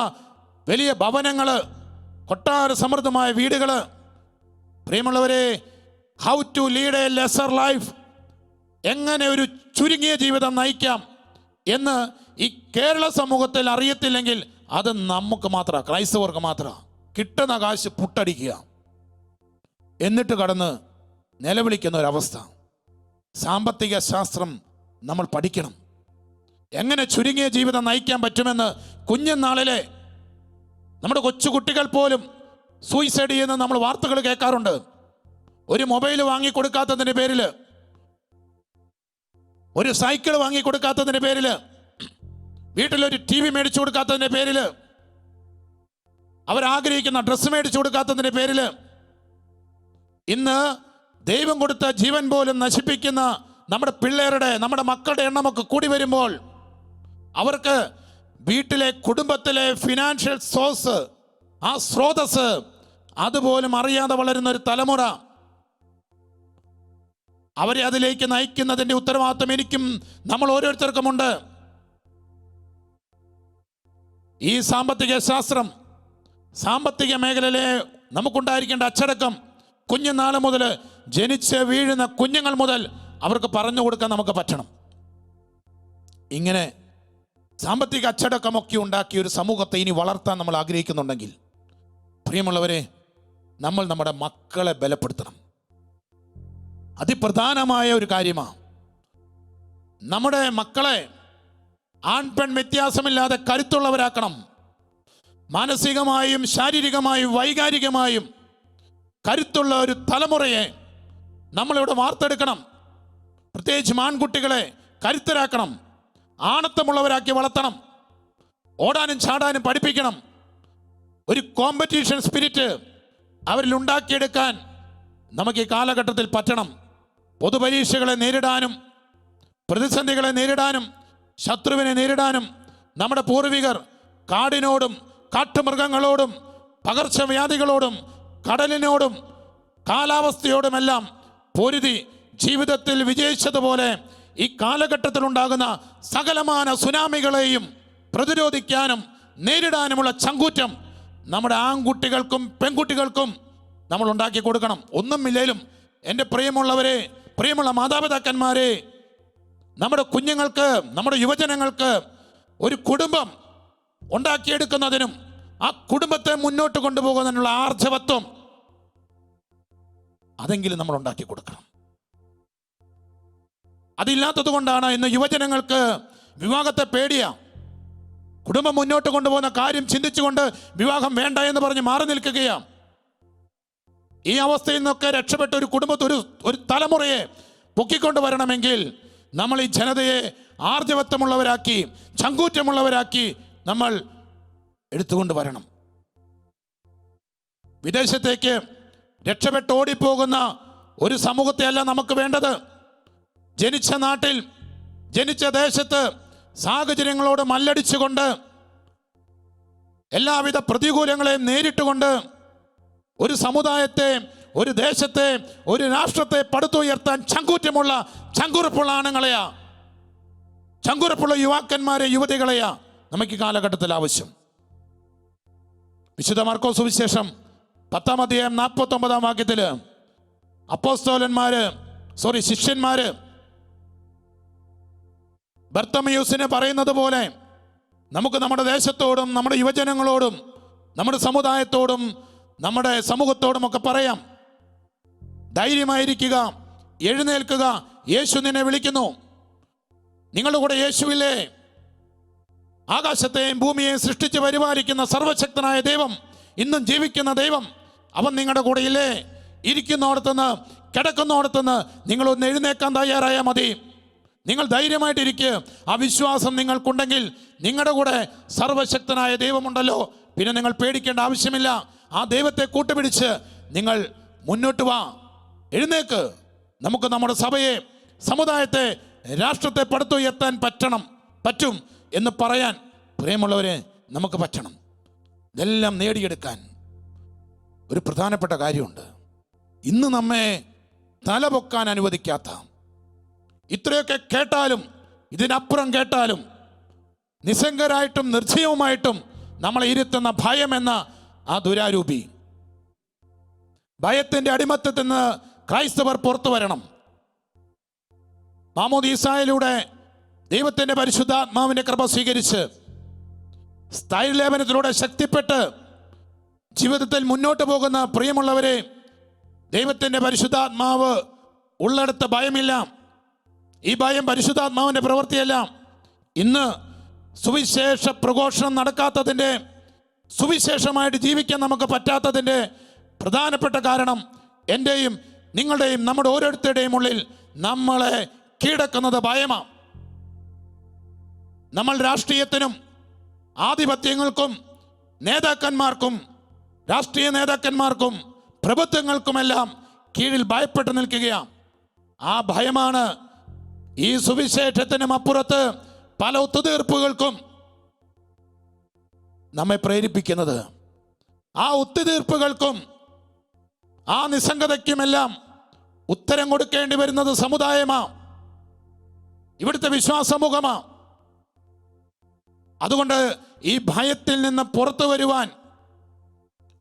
വലിയ ഭവനങ്ങൾ, കൊട്ടാര സമൃദ്ധമായ വീടുകൾ, പ്രിയമുള്ളവരെ, how to lead a lesser life, എങ്ങനെ ഒരു ചുരുങ്ങിയ ജീവിതം നയിക്കാം എന്ന് ഈ കേരള സമൂഹത്തിൽ അറിയത്തില്ലെങ്കിൽ അത് നമുക്ക് മാത്രമാണ്, ക്രൈസ്തവർക്ക് മാത്രമാണ്. കിട്ടുന്ന കാശ് പുട്ടടിക്കുക, എന്നിട്ട് കടന്ന് നിലവിളിക്കുന്ന ഒരവസ്ഥ. സാമ്പത്തിക ശാസ്ത്രം നമ്മൾ പഠിക്കണം. എങ്ങനെ ചുരുങ്ങിയ ജീവിതം നയിക്കാൻ പറ്റുമെന്ന് കുഞ്ഞുനാളിലെ നമ്മുടെ കൊച്ചുകുട്ടികൾ പോലും സൂയിസൈഡ് ചെയ്യുന്ന നമ്മൾ വാർത്തകൾ കേൾക്കാറുണ്ട്. ഒരു മൊബൈൽ വാങ്ങിക്കൊടുക്കാത്തതിൻ്റെ പേരിൽ, ഒരു സൈക്കിൾ വാങ്ങിക്കൊടുക്കാത്തതിൻ്റെ പേരിൽ, വീട്ടിലൊരു TV മേടിച്ചു കൊടുക്കാത്തതിൻ്റെ പേരിൽ, അവരാഗ്രഹിക്കുന്ന ഡ്രസ്സ് മേടിച്ചു കൊടുക്കാത്തതിൻ്റെ പേരിൽ ഇന്ന് ദൈവം കൊടുത്ത ജീവൻ പോലും നശിപ്പിക്കുന്ന നമ്മുടെ പിള്ളേരുടെ, നമ്മുടെ മക്കളുടെ എണ്ണമൊക്കെ കൂടി വരുമ്പോൾ അവർക്ക് വീട്ടിലെ കുടുംബത്തിലെ ഫിനാൻഷ്യൽ സോഴ്സ്, ആ സ്രോതസ് അതുപോലും അറിയാതെ വളരുന്ന ഒരു തലമുറ, അവരെ അതിലേക്ക് നയിക്കുന്നതിൻ്റെ ഉത്തരവാദിത്വം എനിക്കും നമ്മൾ ഓരോരുത്തർക്കുമുണ്ട്. ഈ സാമ്പത്തിക ശാസ്ത്രം സാമ്പത്തിക മേഖലയിലെ നമുക്കുണ്ടായിരിക്കേണ്ട അച്ചടക്കം കുഞ്ഞുനാൾ മുതൽ ജനിച്ച് വീഴുന്ന കുഞ്ഞുങ്ങൾ മുതൽ അവർക്ക് പറഞ്ഞു കൊടുക്കാൻ നമുക്ക് പറ്റണം. ഇങ്ങനെ സാമ്പത്തിക അച്ചടക്കമൊക്കെ ഉണ്ടാക്കിയ ഒരു സമൂഹത്തെ ഇനി വളർത്താൻ നമ്മൾ ആഗ്രഹിക്കുന്നുണ്ടെങ്കിൽ, പ്രിയമുള്ളവരെ, നമ്മൾ നമ്മുടെ മക്കളെ ബലപ്പെടുത്തണം. അതിപ്രധാനമായ ഒരു കാര്യമാണ്. നമ്മുടെ മക്കളെ ആൺ പെൺ വ്യത്യാസമില്ലാതെ കരുത്തുള്ളവരാക്കണം. മാനസികമായും ശാരീരികമായും വൈകാരികമായും കരുത്തുള്ള ഒരു തലമുറയെ നമ്മളിവിടെ വാർത്തെടുക്കണം. പ്രത്യേകിച്ച് ആൺകുട്ടികളെ കരുത്തരാക്കണം, ആണത്തമുള്ളവരാക്കി വളർത്തണം, ഓടാനും ചാടാനും പഠിപ്പിക്കണം. ഒരു കോമ്പറ്റീഷൻ സ്പിരിറ്റ് അവരിൽ ഉണ്ടാക്കിയെടുക്കാൻ നമുക്ക് ഈ കാലഘട്ടത്തിൽ പറ്റണം. പൊതുപരീക്ഷകളെ നേരിടാനും പ്രതിസന്ധികളെ നേരിടാനും ശത്രുവിനെ നേരിടാനും നമ്മുടെ പൂർവികർ കാടിനോടും കാട്ടുമൃഗങ്ങളോടും പകർച്ചവ്യാധികളോടും കടലിനോടും കാലാവസ്ഥയോടുമെല്ലാം പൊരുതി ജീവിതത്തിൽ വിജയിച്ചതുപോലെ ഈ കാലഘട്ടത്തിൽ ഉണ്ടാകുന്ന സകലമാന സുനാമികളെയും പ്രതിരോധിക്കാനും നേരിടാനുമുള്ള ചങ്കൂറ്റം നമ്മുടെ ആൺകുട്ടികൾക്കും പെൺകുട്ടികൾക്കും നമ്മൾ ഉണ്ടാക്കി കൊടുക്കണം. ഒന്നുമില്ലേലും എൻ്റെ പ്രിയമുള്ളവരെ, പ്രിയമുള്ള മാതാപിതാക്കന്മാരെ, നമ്മുടെ കുഞ്ഞുങ്ങൾക്ക്, നമ്മുടെ യുവജനങ്ങൾക്ക് ഒരു കുടുംബം ഉണ്ടാക്കിയെടുക്കുന്നതിനും ആ കുടുംബത്തെ മുന്നോട്ട് കൊണ്ടുപോകുന്നതിനുള്ള ആർജവത്വം അതെങ്കിലും നമ്മൾ ഉണ്ടാക്കി കൊടുക്കണം. അതില്ലാത്തത് കൊണ്ടാണ് ഇന്ന് യുവജനങ്ങൾക്ക് വിവാഹത്തെ പേടിയാ. കുടുംബം മുന്നോട്ട് കൊണ്ടുപോകുന്ന കാര്യം ചിന്തിച്ചുകൊണ്ട് വിവാഹം വേണ്ട എന്ന് പറഞ്ഞ് മാറി നിൽക്കുകയാണ്. ഈ അവസ്ഥയിൽ നിന്നൊക്കെ രക്ഷപ്പെട്ട ഒരു കുടുംബത്തെ ഒരു തലമുറയെ പൊക്കിക്കൊണ്ട് വരണമെങ്കിൽ നമ്മൾ ഈ ജനതയെ ആർജവത്വമുള്ളവരാക്കി ചങ്കൂറ്റമുള്ളവരാക്കി നമ്മൾ എടുത്തുകൊണ്ട് വരണം. വിദേശത്തേക്ക് രക്ഷപ്പെട്ട് ഓടിപ്പോകുന്ന ഒരു സമൂഹത്തെ അല്ല നമുക്ക് വേണ്ടത്. ജനിച്ച നാട്ടിൽ, ജനിച്ച ദേശത്ത് സാഹചര്യങ്ങളോട് മല്ലടിച്ചുകൊണ്ട് എല്ലാവിധ പ്രതികൂലങ്ങളെയും നേരിട്ടുകൊണ്ട് ഒരു സമുദായത്തെ, ഒരു ദേശത്തെ, ഒരു രാഷ്ട്രത്തെ പടുത്തുയർത്താൻ ചങ്കൂറ്റമുള്ള ചങ്കുറപ്പുള്ള ആണുങ്ങളെയാ, ചങ്കുറപ്പുള്ള യുവാക്കന്മാരെ, യുവതികളെയാ നമുക്ക് ഈ കാലഘട്ടത്തിൽ ആവശ്യം. വിശുദ്ധ മാർക്കോസ് സുവിശേഷം 10-ാം അധ്യായം 49-ാം വാക്യത്തിൽ ശിഷ്യന്മാര് ബർത്തമയൂസിനെ പറയുന്നത് പോലെ നമുക്ക് നമ്മുടെ ദേശത്തോടും നമ്മുടെ യുവജനങ്ങളോടും നമ്മുടെ സമുദായത്തോടും നമ്മുടെ സമൂഹത്തോടും ഒക്കെ പറയാം, ധൈര്യമായിരിക്കുക, എഴുന്നേൽക്കുക, യേശു നിന്നെ വിളിക്കുന്നു. നിങ്ങളുടെ കൂടെ യേശുവില്ലേ? ആകാശത്തെയും ഭൂമിയെയും സൃഷ്ടിച്ച് പരിപാലിക്കുന്ന സർവശക്തനായ ദൈവം, ഇന്നും ജീവിക്കുന്ന ദൈവം, അവൻ നിങ്ങളുടെ കൂടെ ഇല്ലേ? ഇരിക്കുന്നിടത്തുനിന്ന്, കിടക്കുന്നിടത്തുനിന്ന് നിങ്ങളൊന്ന് എഴുന്നേക്കാൻ തയ്യാറായാൽ മതി. നിങ്ങൾ ധൈര്യമായിട്ടിരിക്കുക. ആ വിശ്വാസം നിങ്ങൾക്കുണ്ടെങ്കിൽ നിങ്ങളുടെ കൂടെ സർവശക്തനായ ദൈവമുണ്ടല്ലോ. പിന്നെ നിങ്ങൾ പേടിക്കേണ്ട ആവശ്യമില്ല. ആ ദൈവത്തെ കൂട്ടുപിടിച്ച് നിങ്ങൾ മുന്നോട്ട് വാ, എഴുന്നേക്ക്. നമുക്ക് നമ്മുടെ സഭയെ, സമുദായത്തെ, രാഷ്ട്രത്തെ പടുത്തുയർത്താൻ പറ്റും എന്ന് പറയാൻ, പ്രിയമുള്ളവരെ, നമുക്ക് പറ്റണം. ഇതെല്ലാം നേടിയെടുക്കാൻ ഒരു പ്രധാനപ്പെട്ട കാര്യമുണ്ട്. ഇന്ന് നമ്മെ തലപൊക്കാൻ അനുവദിക്കാത്ത, ഇത്രയൊക്കെ കേട്ടാലും ഇതിനപ്പുറം കേട്ടാലും നിസ്സംഗരായിട്ടും നിർജീവമായിട്ടും നമ്മളെ ഇരുത്തുന്ന ഭയം എന്ന ആ ദുരാരൂപി, ഭയത്തിന്റെ അടിമത്തത്തിൽ നിന്ന് ക്രൈസ്തവർ പുറത്തു വരണം. മാമോദീസായിലൂടെ ദൈവത്തിന്റെ പരിശുദ്ധാത്മാവിന്റെ കൃപ സ്വീകരിച്ച് സ്ഥൈര്യലേപനത്തിലൂടെ ശക്തിപ്പെട്ട് ജീവിതത്തിൽ മുന്നോട്ട് പോകുന്ന പ്രിയമുള്ളവരെ, ദൈവത്തിന്റെ പരിശുദ്ധാത്മാവ് ഉള്ളിടത്ത് ഭയമില്ല. ഈ ഭയം പരിശുദ്ധാത്മാവിന്റെ പ്രവൃത്തിയല്ല. ഇന്ന് സുവിശേഷ പ്രഘോഷണം നടക്കാത്തതിൻ്റെ, സുവിശേഷമായിട്ട് ജീവിക്കാൻ നമുക്ക് പറ്റാത്തതിൻ്റെ പ്രധാനപ്പെട്ട കാരണം എൻ്റെയും നിങ്ങളുടെയും നമ്മുടെ ഓരോരുത്തരുടെയും ഉള്ളിൽ നമ്മളെ കീഴടക്കുന്നത് ഭയമാണ്. നമ്മൾ രാഷ്ട്രീയത്തിനും ആധിപത്യങ്ങൾക്കും നേതാക്കന്മാർക്കും, രാഷ്ട്രീയ നേതാക്കന്മാർക്കും പ്രഭുത്വങ്ങൾക്കുമെല്ലാം കീഴിൽ ഭയപ്പെട്ട് നിൽക്കുകയാണ്. ആ ഭയമാണ് ഈ സുവിശേഷത്തിനും അപ്പുറത്ത് പല ഒത്തുതീർപ്പുകൾക്കും നമ്മെ പ്രേരിപ്പിക്കുന്നത്. ആ ഒത്തുതീർപ്പുകൾക്കും ആ നിസ്സംഗതയ്ക്കുമെല്ലാം ഉത്തരം കൊടുക്കേണ്ടി വരുന്നത് സമുദായമാ, ഇവിടുത്തെ വിശ്വാസ സമൂഹമാ. അതുകൊണ്ട് ഈ ഭയത്തിൽ നിന്ന് പുറത്തു വരുവാൻ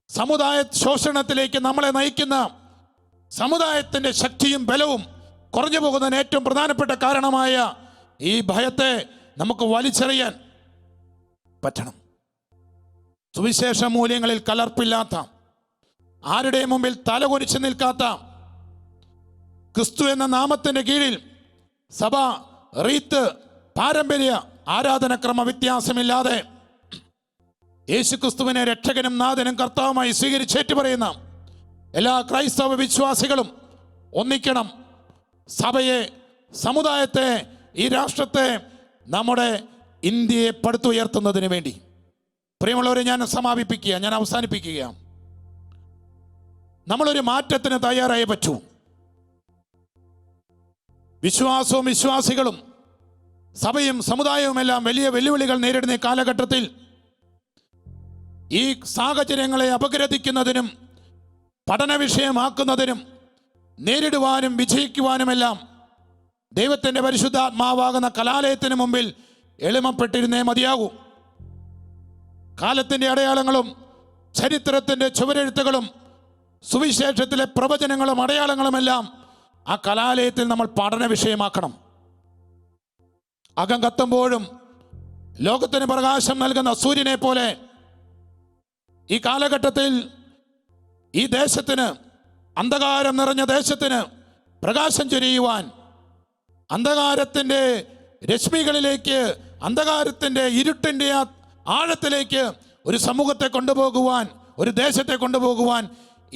സമുദായ ശോഷണത്തിലേക്ക് നമ്മളെ നയിക്കുന്ന സമുദായത്തിൻ്റെ ശക്തിയും ബലവും കുറഞ്ഞു പോകുന്നതിന് ഏറ്റവും പ്രധാനപ്പെട്ട കാരണമായ ഈ ഭയത്തെ നമുക്ക് വലിച്ചെറിയാൻ പറ്റണം. സുവിശേഷ മൂല്യങ്ങളിൽ കലർപ്പില്ലാത്ത, ആരുടെയും മുമ്പിൽ തലകുനിച്ച് നിൽക്കാത്ത, ക്രിസ്തു എന്ന നാമത്തിൻ്റെ കീഴിൽ സഭ, റീത്ത്, പാരമ്പര്യ, ആരാധനക്രമ വ്യത്യാസമില്ലാതെ യേശുക്രിസ്തുവിനെ രക്ഷകനും നാഥനും കർത്താവുമായി സ്വീകരിച്ചേറ്റു പറയുന്ന എല്ലാ ക്രൈസ്തവ വിശ്വാസികളും ഒന്നിക്കണം. സഭയെ, സമുദായത്തെ, ഈ രാഷ്ട്രത്തെ, നമ്മുടെ ഇന്ത്യയെ പടുത്തുയർത്തുന്നതിന് വേണ്ടി. പ്രിയമുള്ളവരെ, ഞാൻ അവസാനിപ്പിക്കുക. നമ്മളൊരു മാറ്റത്തിന് തയ്യാറായേ പറ്റൂ. വിശ്വാസവും വിശ്വാസികളും സഭയും സമുദായവും എല്ലാം വലിയ വെല്ലുവിളികൾ നേരിടുന്ന കാലഘട്ടത്തിൽ ഈ സാഹചര്യങ്ങളെ അപഗ്രഥിക്കുന്നതിനും പഠന വിഷയമാക്കുന്നതിനും നേരിടുവാനും വിജയിക്കുവാനുമെല്ലാം ദൈവത്തിൻ്റെ പരിശുദ്ധാത്മാവാകുന്ന കലാലയത്തിന് മുമ്പിൽ എളിമപ്പെട്ടിരുന്നേ മതിയാകൂ. കാലത്തിൻ്റെ അടയാളങ്ങളും ചരിത്രത്തിൻ്റെ ചുവരെഴുത്തുകളും സുവിശേഷത്തിലെ പ്രവചനങ്ങളും അടയാളങ്ങളുമെല്ലാം ആ കലാലയത്തിൽ നമ്മൾ പഠന വിഷയമാക്കണം. അകം കത്തുമ്പോഴും ലോകത്തിന് പ്രകാശം നൽകുന്ന സൂര്യനെ പോലെ ഈ കാലഘട്ടത്തിൽ ഈ ദേശത്തിന്, അന്ധകാരം നിറഞ്ഞ ദേശത്തിന് പ്രകാശം ചൊരിയുവാൻ, അന്ധകാരത്തിൻ്റെ രശ്മികളിലേക്ക്, അന്ധകാരത്തിൻ്റെ ഇരുട്ടിൻ്റെ ആഴത്തിലേക്ക് ഒരു സമൂഹത്തെ കൊണ്ടുപോകുവാൻ, ഒരു ദേശത്തെ കൊണ്ടുപോകുവാൻ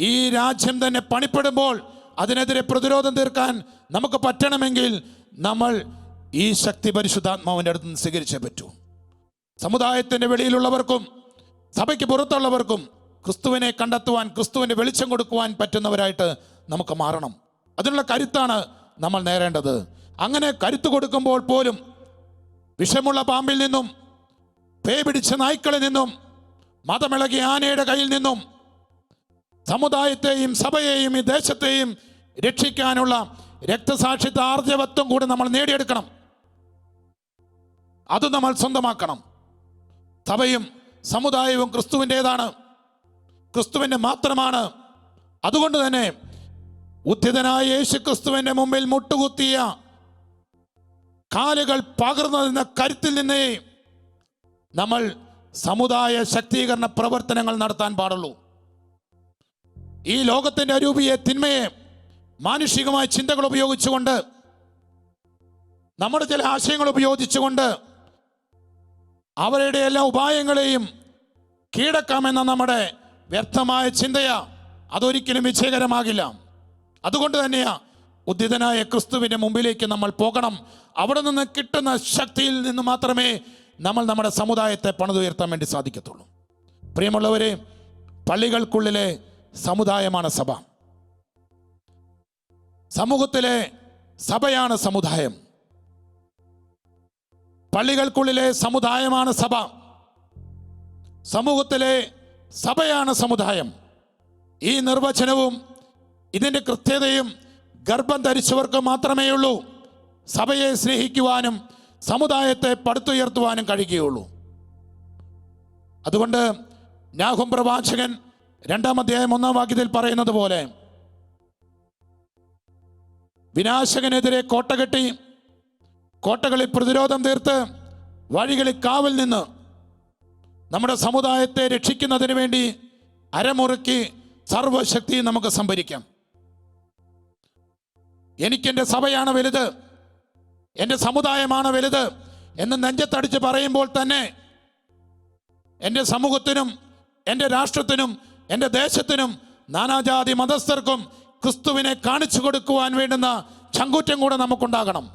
ഈ രാജ്യം തന്നെ പണിപ്പെടുമ്പോൾ അതിനെതിരെ പ്രതിരോധം തീർക്കാൻ നമുക്ക് പറ്റണമെങ്കിൽ നമ്മൾ ഈ ശക്തി പരിശുദ്ധാത്മാവിൻ്റെ അടുത്ത് നിന്ന് സ്വീകരിച്ചേ പറ്റൂ. സമുദായത്തിൻ്റെ വെളിയിലുള്ളവർക്കും സഭയ്ക്ക് പുറത്തുള്ളവർക്കും ക്രിസ്തുവിനെ കണ്ടെത്തുവാൻ, ക്രിസ്തുവിൻ്റെ വെളിച്ചം കൊടുക്കുവാൻ പറ്റുന്നവരായിട്ട് നമുക്ക് മാറണം. അതിനുള്ള കരുത്താണ് നമ്മൾ നേടേണ്ടത്. അങ്ങനെ കരുത്ത് കൊടുക്കുമ്പോൾ പോലും വിഷമുള്ള പാമ്പിൽ നിന്നും, പേ പിടിച്ച നായ്ക്കളിൽ നിന്നും, മതമിളകിയ ആനയുടെ കയ്യിൽ നിന്നും സമുദായത്തെയും സഭയെയും ഈ ദേശത്തെയും രക്ഷിക്കാനുള്ള രക്തസാക്ഷിത്വ ആർജവത്വം കൂടെ നമ്മൾ നേടിയെടുക്കണം. അത് നമ്മൾ സ്വന്തമാക്കണം. സഭയും സമുദായവും ക്രിസ്തുവിൻ്റെതാണ്, ക്രിസ്തുവിൻ്റെ മാത്രമാണ്. അതുകൊണ്ട് തന്നെ ഉദ്ധിതനായ യേശു ക്രിസ്തുവിൻ്റെ മുമ്പിൽ മുട്ടുകുത്തിയ കാലുകൾ പകർന്നതെന്ന കരുത്തിൽ നിന്നേ നമ്മൾ സമുദായ ശക്തീകരണ പ്രവർത്തനങ്ങൾ നടത്താൻ പാടുള്ളൂ. ഈ ലോകത്തിൻ്റെ അരൂപിയെ, തിന്മയെ മാനുഷികമായ ചിന്തകൾ ഉപയോഗിച്ചുകൊണ്ട്, നമ്മുടെ ചില ആശയങ്ങൾ ഉപയോഗിച്ചുകൊണ്ട് അവരുടെ എല്ലാ ഉപായങ്ങളെയും കീഴടക്കാമെന്ന നമ്മുടെ വ്യർത്ഥമായ ചിന്തയാ, അതൊരിക്കലും വിജയകരമാകില്ല. അതുകൊണ്ട് തന്നെയാ ഉദ്ധിതനായ ക്രിസ്തുവിൻ്റെ മുമ്പിലേക്ക് നമ്മൾ പോകണം. അവിടെ നിന്ന് കിട്ടുന്ന ശക്തിയിൽ നിന്ന് മാത്രമേ നമ്മൾ നമ്മുടെ സമുദായത്തെ പണിതുയർത്താൻ വേണ്ടി സാധിക്കത്തുള്ളൂ. പ്രിയമുള്ളവരെ, പള്ളികൾക്കുള്ളിലെ സമുദായമാണ് സഭ. സമൂഹത്തിലെ സഭയാണ് സമുദായം. പള്ളികൾക്കുള്ളിലെ സമുദായമാണ് സഭ, സമൂഹത്തിലെ സഭയാണ് സമുദായം. ഈ നിർവചനവും ഇതിൻ്റെ കൃത്യതയും ഗർഭം ധരിച്ചവർക്ക് മാത്രമേ ഉള്ളൂ സഭയെ സ്നേഹിക്കുവാനും സമുദായത്തെ പടുത്തുയർത്തുവാനും കഴിയുകയുള്ളൂ. അതുകൊണ്ട് നാഹൂം പ്രവാചകൻ 2-ാം അധ്യായം 1-ാം വാക്യത്തിൽ പറയുന്നത് പോലെ, വിനാശകനെതിരെ കോട്ട കെട്ടി, കോട്ടകളിൽ പ്രതിരോധം തീർത്ത്, വഴികളിൽ കാവൽ നിന്ന് നമ്മുടെ സമുദായത്തെ രക്ഷിക്കുന്നതിന് വേണ്ടി അരമുറുക്കി സർവശക്തി നമുക്ക് സംഭരിക്കാം. എനിക്കെൻ്റെ സഭയാണ് വലുത്, എൻ്റെ സമുദായമാണ് വലുത് എന്ന് നെഞ്ചത്തടിച്ച് പറയുമ്പോൾ തന്നെ എൻ്റെ സമൂഹത്തിനും, എൻ്റെ രാഷ്ട്രത്തിനും, എൻ്റെ ദേശത്തിനും, നാനാജാതി മതസ്ഥർക്കും ക്രിസ്തുവിനെ കാണിച്ചു കൊടുക്കുവാൻ വേണ്ടുന്ന ചങ്കൂറ്റം കൂടെ നമുക്കുണ്ടാകണം.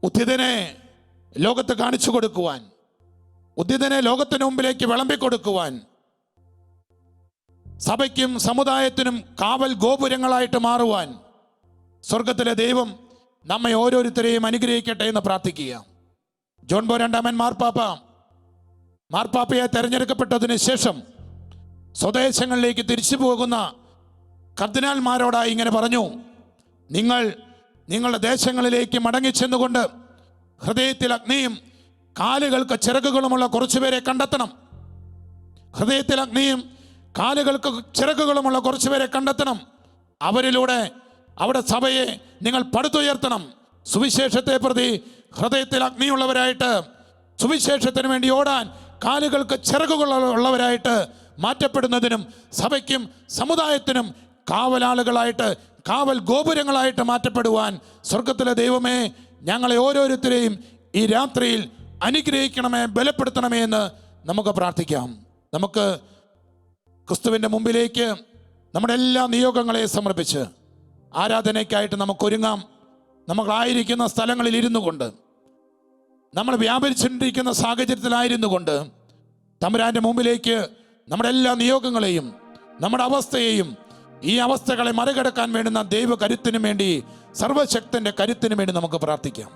ഉദ്ധിതനെ ലോകത്ത് കാണിച്ചു കൊടുക്കുവാൻ, ഉദ്ധിതനെ ലോകത്തിന് മുമ്പിലേക്ക് വിളമ്പിക്കൊടുക്കുവാൻ, സഭയ്ക്കും സമുദായത്തിനും കാവൽ ഗോപുരങ്ങളായിട്ട് മാറുവാൻ സ്വർഗത്തിലെ ദൈവം നമ്മെ ഓരോരുത്തരെയും അനുഗ്രഹിക്കട്ടെ എന്ന് പ്രാർത്ഥിക്കുക. ജോൺ ബോൾ രണ്ടാമൻ മാർപ്പാപ്പയെ തെരഞ്ഞെടുക്കപ്പെട്ടതിന് ശേഷം സ്വദേശങ്ങളിലേക്ക് തിരിച്ചു പോകുന്ന കർദിനാൾമാരോടായി ഇങ്ങനെ പറഞ്ഞു: നിങ്ങൾ നിങ്ങളുടെ ദേശങ്ങളിലേക്ക് മടങ്ങിച്ചെന്നുകൊണ്ട് ഹൃദയത്തിൽ അഗ്നിയും കാലുകൾക്ക് ചിറകുകളുമുള്ള കുറച്ചുപേരെ കണ്ടെത്തണം. ഹൃദയത്തിൽ അഗ്നിയും കാലുകൾക്ക് ചിറകുകളുമുള്ള കുറച്ചുപേരെ കണ്ടെത്തണം. അവരിലൂടെ അവിടെ സഭയെ നിങ്ങൾ പടുത്തുയർത്തണം. സുവിശേഷത്തെ പ്രതി ഹൃദയത്തിൽ അഗ്നിയുള്ളവരായിട്ട്, സുവിശേഷത്തിന് വേണ്ടി ഓടാൻ കാലുകൾക്ക് ചിറകുകളുള്ളവരായിട്ട് മാറ്റപ്പെടുന്നതിനും സഭയ്ക്കും സമുദായത്തിനും കാവലാളുകളായിട്ട്, കാവൽ ഗോപുരങ്ങളായിട്ട് മാറ്റപ്പെടുവാൻ സ്വർഗത്തിലെ ദൈവമേ ഞങ്ങളെ ഓരോരുത്തരെയും ഈ രാത്രിയിൽ അനുഗ്രഹിക്കണമേ, ബലപ്പെടുത്തണമേ എന്ന് നമുക്ക് പ്രാർത്ഥിക്കാം. നമുക്ക് ക്രിസ്തുവിൻ്റെ മുമ്പിലേക്ക് നമ്മുടെ എല്ലാ നിയോഗങ്ങളെയും സമർപ്പിച്ച് ആരാധനയ്ക്കായിട്ട് നമുക്കൊരുങ്ങാം. നമ്മളായിരിക്കുന്ന സ്ഥലങ്ങളിൽ ഇരുന്നു കൊണ്ട്, നമ്മൾ വ്യാപരിച്ചിരിക്കുന്ന സാഹചര്യത്തിലായിരുന്നു കൊണ്ട് തമ്പുരാൻ്റെ മുമ്പിലേക്ക് നമ്മുടെ എല്ലാ നിയോഗങ്ങളെയും നമ്മുടെ അവസ്ഥയെയും ഈ അവസ്ഥകളെ മറികടക്കാൻ വേണ്ടുന്ന ദൈവ കരുത്തിനു വേണ്ടി, സർവശക്തൻ്റെ കരുത്തിനു വേണ്ടി നമുക്ക് പ്രാർത്ഥിക്കാം.